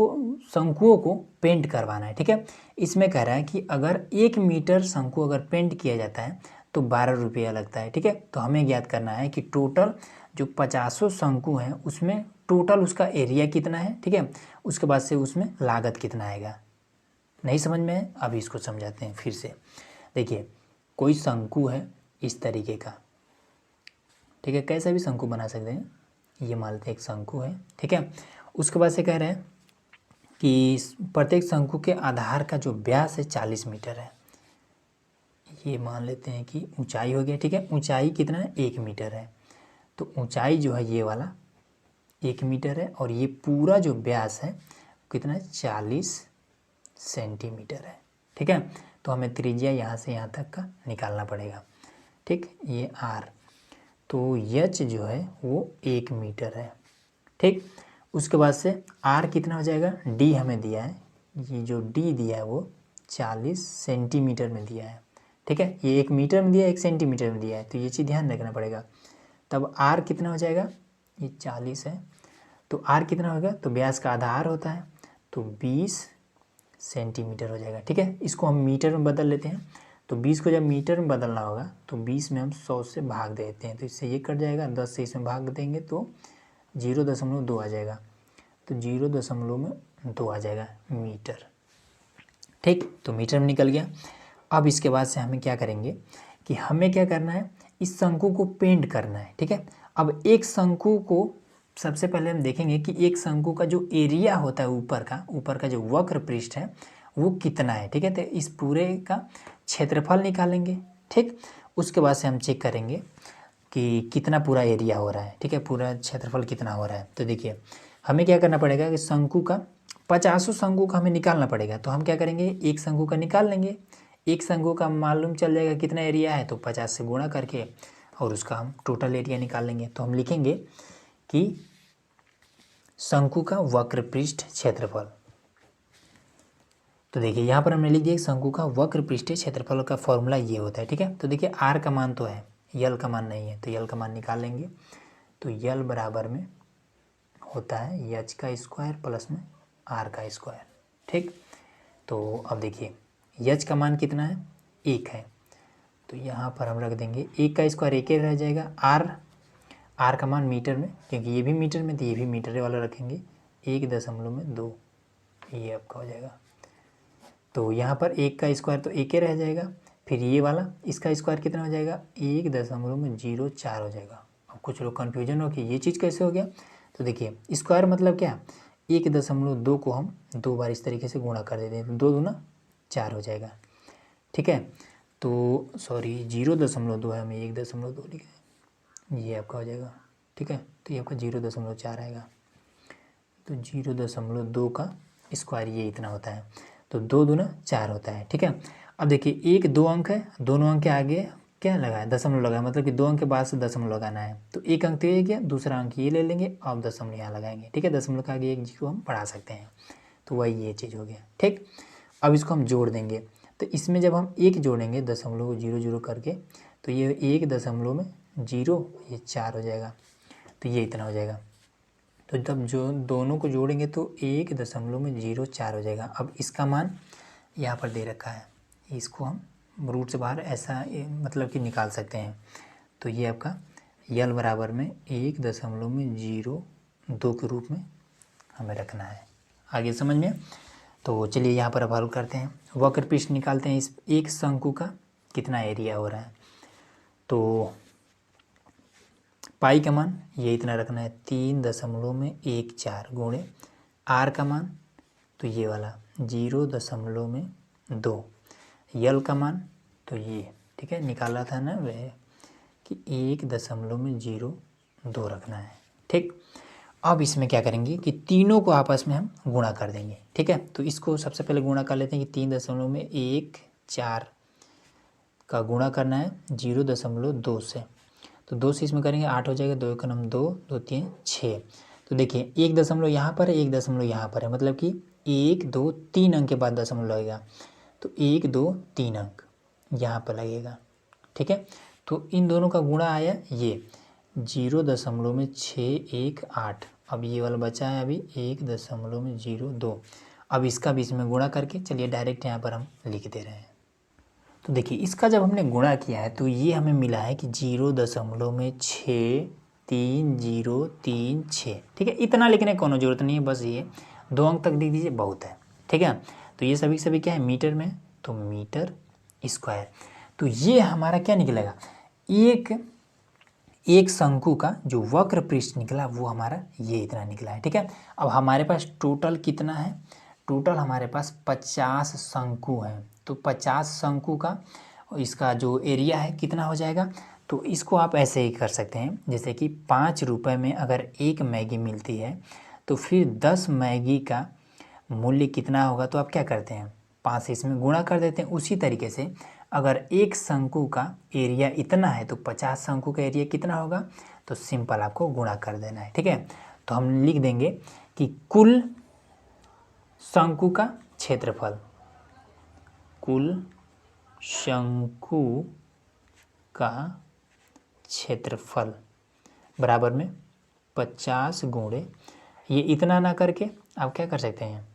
को पेंट करवाना है, ठीक है। इसमें कह रहा है कि अगर 1 मीटर शंकु अगर पेंट किया जाता है तो 12 रुपया लगता है, ठीक है। तो हमें ज्ञात करना है कि टोटल जो 50 शंकु हैं उसमें टोटल उसका एरिया कितना है, ठीक है, उसके बाद से उसमें लागत कितना आएगा। नहीं समझ में है, अभी इसको समझाते हैं फिर से। देखिए कोई शंकु है इस तरीके का, ठीक है, कैसा भी शंकु बना सकते हैं, ये मान लेते हैं एक शंकु है, ठीक है। उसके बाद से कह रहे हैं कि प्रत्येक शंकु के आधार का जो व्यास है 40 मीटर है। ये मान लेते हैं कि ऊंचाई हो गया, ठीक है। ऊंचाई कितना है, 1 मीटर है। तो ऊंचाई जो है ये वाला 1 मीटर है और ये पूरा जो व्यास है कितना है, 40 सेंटीमीटर है, ठीक है। तो हमें त्रिज्या यहाँ से यहाँ तक का निकालना पड़ेगा, ठीक। ये आर, तो एच जो है वो 1 मीटर है, ठीक। उसके बाद से आर कितना हो जाएगा, डी हमें दिया है, ये जो डी दिया है वो 40 सेंटीमीटर में दिया है, ठीक है। ये 1 मीटर में दिया है, 1 सेंटीमीटर में दिया है, तो ये चीज़ ध्यान रखना पड़ेगा। तब आर कितना हो जाएगा, ये 40 है, तो आर कितना होगा, तो व्यास का आधा आर होता है, तो 20 सेंटीमीटर हो जाएगा, ठीक है। इसको हम मीटर में बदल लेते हैं, तो 20 को जब मीटर में बदलना होगा तो 20 में हम 100 से भाग देते हैं, तो इससे ये कट जाएगा, 10 से इसमें भाग देंगे तो 0.2 आ जाएगा, तो 0.2 आ जाएगा मीटर, ठीक। तो मीटर में निकल गया। अब इसके बाद से हमें क्या करेंगे कि हमें क्या करना है, इस शंकु को पेंट करना है, ठीक है। अब एक शंकु को सबसे पहले हम देखेंगे कि एक शंकु का जो एरिया होता है ऊपर का जो वक्र पृष्ठ है वो कितना है, ठीक है। तो इस पूरे का क्षेत्रफल निकालेंगे, ठीक। उसके बाद से हम चेक करेंगे कि कितना पूरा एरिया हो रहा है, ठीक है, पूरा क्षेत्रफल कितना हो रहा है। तो देखिए हमें क्या करना पड़ेगा कि शंकु का 50 शंकु का हमें निकालना पड़ेगा, तो हम क्या करेंगे, एक शंकु का निकाल लेंगे। एक शंकु का मालूम चल जाएगा कितना एरिया है, तो 50 से गुणा करके और उसका हम टोटल एरिया निकाल लेंगे। तो हम लिखेंगे कि शंकु का वक्र पृष्ठ क्षेत्रफल, तो देखिए यहाँ पर हमने लिख दिया शंकु का वक्र पृष्ठीय क्षेत्रफल का फॉर्मूला ये होता है, ठीक है। तो देखिए आर का मान तो है, यल का मान नहीं है, तो यल का मान निकाल लेंगे। तो यल बराबर में होता है एच का स्क्वायर प्लस में आर का स्क्वायर, ठीक। तो अब देखिए एच का मान कितना है, 1 है, तो यहाँ पर हम रख देंगे 1 का स्क्वायर 1 रह जाएगा। आर का मान मीटर में, क्योंकि ये भी मीटर में तो ये भी मीटर वाला रखेंगे, 1.2 ये आपका हो जाएगा। तो यहाँ पर 1 का स्क्वायर तो 1 रह जाएगा, फिर ये वाला इसका स्क्वायर कितना हो जाएगा, 1.04 हो जाएगा। अब कुछ लोग कन्फ्यूजन हो कि ये चीज़ कैसे हो गया, तो देखिए स्क्वायर मतलब क्या, 1.2 को हम 2 बार इस तरीके से गुणा कर देते हैं, तो 2 दूना 4 हो जाएगा, ठीक है। तो सॉरी 0.2 है, हमें 1.2 लिखे, ये आपका हो जाएगा, ठीक है। तो ये आपका 0.4 आएगा, तो 0.2 का स्क्वायर ये इतना होता है, तो 2 दूना 4 होता है, ठीक है। अब देखिए 1 2 अंक है, दोनों अंक के आगे क्या लगा है, दशमलव लगा है, मतलब कि 2 अंक के बाद से दशमलव लगाना है, तो 1 अंक तो ये गया, दूसरा अंक ये ले लेंगे और दशमलव यहाँ लगाएंगे, ठीक है। दशमलव के आगे 1 जीरो हम बढ़ा सकते हैं, तो वही ये चीज़ हो गया, ठीक। अब इसको हम जोड़ देंगे, तो इसमें जब हम 1 जोड़ेंगे दशमलव को 0 0 करके, तो ये 1.0 ये 4 हो जाएगा, तो ये इतना हो जाएगा। तो जब जो दोनों को जोड़ेंगे तो 1.04 हो जाएगा। अब इसका मान यहाँ पर दे रखा है, इसको हम रूट से बाहर ऐसा मतलब कि निकाल सकते हैं। तो ये आपका यल बराबर में 1.02 के रूप में हमें रखना है, आगे समझ में। तो चलिए यहाँ पर अब हल करते हैं, वक्र पृष्ठ निकालते हैं। इस एक शंकु का कितना एरिया हो रहा है, तो पाई का मान ये इतना रखना है, 3.14 गुणे आर का मान तो ये वाला 0.2, यल का मान तो ये, ठीक है, निकाला था ना वह कि 1.02 रखना है, ठीक। अब इसमें क्या करेंगे कि तीनों को आपस में हम गुणा कर देंगे, ठीक है। तो इसको सबसे पहले गुणा कर लेते हैं कि 3.14 का गुणा करना है 0.2 से, तो 2 से इसमें करेंगे 8 हो जाएगा, 2 का नाम 2 2 3 6। तो देखिए 1 दशमलव यहाँ पर है, 1 दशमलव यहाँ पर है, मतलब कि 1 2 3 अंक के बाद दशमलव लगेगा, तो 1 2 3 अंक यहाँ पर लगेगा, ठीक है। तो इन दोनों का गुणा आया ये 0.618। अब ये वाला बचा है अभी 1.02। अब इसका भी इसमें गुणा करके चलिए डायरेक्ट यहाँ पर हम लिख दे रहे हैं। तो देखिए इसका जब हमने गुणा किया है तो ये हमें मिला है कि 0.63036, ठीक है। इतना लिखने की कोनो जरूरत नहीं है, बस ये 2 अंक तक लिख दीजिए बहुत है, ठीक है। तो ये सभी क्या है मीटर में, तो मीटर स्क्वायर। तो ये हमारा क्या निकलेगा, एक शंकु का जो वक्र पृष्ठ निकला वो हमारा ये इतना निकला है, ठीक है। अब हमारे पास टोटल कितना है, टोटल हमारे पास 50 शंकु हैं। तो 50 शंकु का इसका जो एरिया है कितना हो जाएगा, तो इसको आप ऐसे ही कर सकते हैं, जैसे कि 5 रुपये में अगर एक मैगी मिलती है तो फिर 10 मैगी का मूल्य कितना होगा, तो आप क्या करते हैं 5 से इसमें गुणा कर देते हैं। उसी तरीके से अगर एक शंकु का एरिया इतना है तो 50 शंकु का एरिया कितना होगा, तो सिंपल आपको गुणा कर देना है। ठीक है, तो हम लिख देंगे कि कुल शंकु का क्षेत्रफल, कुल शंकु का क्षेत्रफल बराबर में 50 गुणे, ये इतना ना करके आप क्या कर सकते हैं,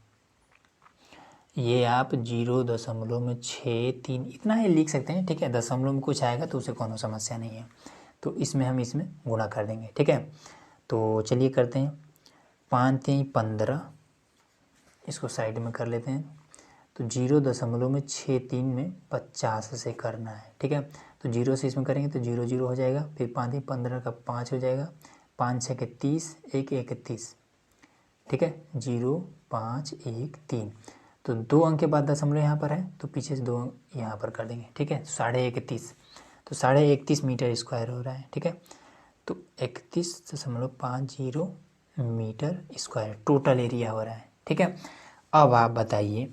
ये आप 0.63 इतना ही लिख सकते हैं। ठीक है, दशमलव में कुछ आएगा तो उसे कोनो समस्या नहीं है, तो इसमें हम इसमें गुणा कर देंगे। ठीक है, तो चलिए करते हैं। 5 3 15, इसको साइड में कर लेते हैं। तो 0.63 में 50 से करना है। ठीक है, तो 0 से इसमें करेंगे तो 0 0 हो जाएगा, फिर 5 3 15 का 5 हो जाएगा, 5 6 के 30, 1 1 30। ठीक है, 0 5 1 3, तो 2 अंक के बाद दशमलव यहाँ पर है तो पीछे से 2 अंक यहाँ पर कर देंगे। ठीक है, 31.5, तो 31.5 मीटर स्क्वायर हो रहा है। ठीक है, तो 31.50 मीटर स्क्वायर टोटल एरिया हो रहा है। ठीक है, अब आप बताइए,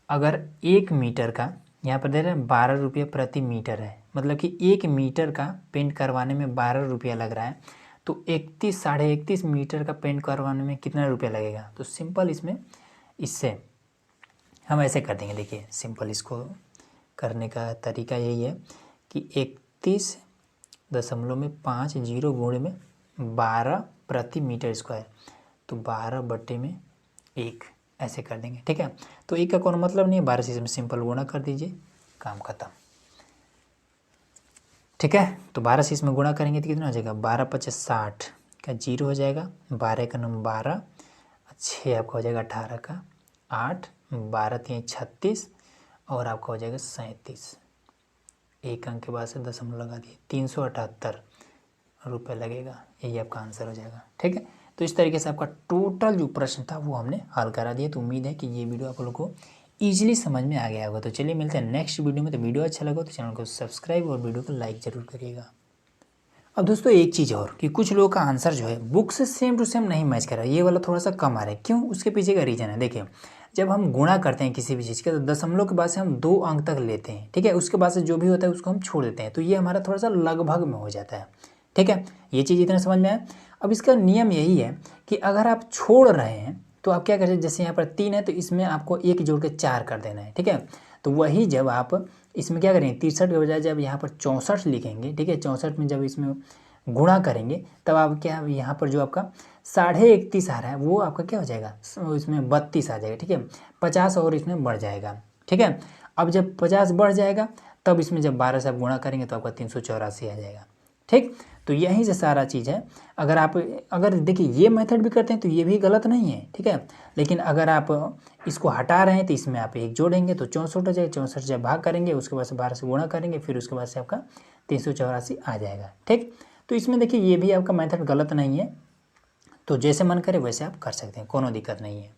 अगर 1 मीटर का यहाँ पर दे रहे हैं 12 रुपये प्रति मीटर है, मतलब कि 1 मीटर का पेंट करवाने में 12 रुपया लग रहा है, तो 31 31.5 मीटर का पेंट करवाने में कितना रुपया लगेगा। तो सिंपल इसमें इससे हम ऐसे कर देंगे। देखिए सिंपल इसको करने का तरीका यही है कि 31.50 गुणे में 12 प्रति मीटर स्क्वायर, तो 12/1 ऐसे कर देंगे। ठीक है, तो 1 का कोई मतलब नहीं है, 12 से इसमें सिंपल गुणा कर दीजिए, काम खत्म। ठीक है, तो 12 से इसमें गुणा करेंगे तो कितना हो जाएगा, 12 5 60 का 0 हो जाएगा, 12 का नंबर 12, 6 आपका हो जाएगा 18 का 8, 12 3 36 और आपका हो जाएगा 37। एक अंक के बाद से दशमलव लगा दिए, 378 रुपये लगेगा, यही आपका आंसर हो जाएगा। ठीक है, तो इस तरीके से आपका टोटल जो प्रश्न था वो हमने हल करा दिया। तो उम्मीद है कि ये वीडियो आप लोगों को ईजिली समझ में आ गया होगा। तो चलिए मिलते हैं नेक्स्ट वीडियो में। तो वीडियो अच्छा लगा तो चैनल को सब्सक्राइब और वीडियो को लाइक ज़रूर करिएगा। अब दोस्तों एक चीज़ और कि कुछ लोगों का आंसर जो है बुक से सेम टू सेम नहीं मैच कर रहा है, ये वाला थोड़ा सा कम आ रहा है। क्यों, उसके पीछे का रीज़न है। देखिए जब हम गुणा करते हैं किसी भी चीज़ के तो दशमलव के बाद से हम 2 अंक तक लेते हैं। ठीक है, उसके बाद से जो भी होता है उसको हम छोड़ देते हैं, तो ये हमारा थोड़ा सा लगभग में हो जाता है। ठीक है, ये चीज़ इतना समझ में आया। अब इसका नियम यही है कि अगर आप छोड़ रहे हैं तो आप क्या करें, जैसे यहाँ पर 3 है तो इसमें आपको 1 जोड़ के 4 कर देना है। ठीक है, तो वही जब आप इसमें क्या करेंगे 63 के बजाय जब यहाँ पर 64 लिखेंगे, ठीक है 64 में जब इसमें गुणा करेंगे तब आप क्या यहाँ पर जो आपका 31.5 आ रहा है वो आपका क्या हो जाएगा, इसमें 32 आ जाएगा। ठीक है, 50 और इसमें बढ़ जाएगा। ठीक है, अब जब 50 बढ़ जाएगा तब इसमें जब 12 से आप गुणा करेंगे तो आपका 384 आ जाएगा। ठीक, तो यहीं से सारा चीज़ है। अगर देखिए ये मेथड भी करते हैं तो ये भी गलत नहीं है। ठीक है, लेकिन अगर आप इसको हटा रहे हैं तो इसमें आप 1 जोड़ेंगे तो 64 हो जाएगा, 64 से भाग करेंगे उसके बाद से 12 से गुणा करेंगे फिर उसके बाद से आपका 384 आ जाएगा। ठीक, तो इसमें देखिए ये भी आपका मेथड गलत नहीं है, तो जैसे मन करे वैसे आप कर सकते हैं, कोनो दिक्कत नहीं है।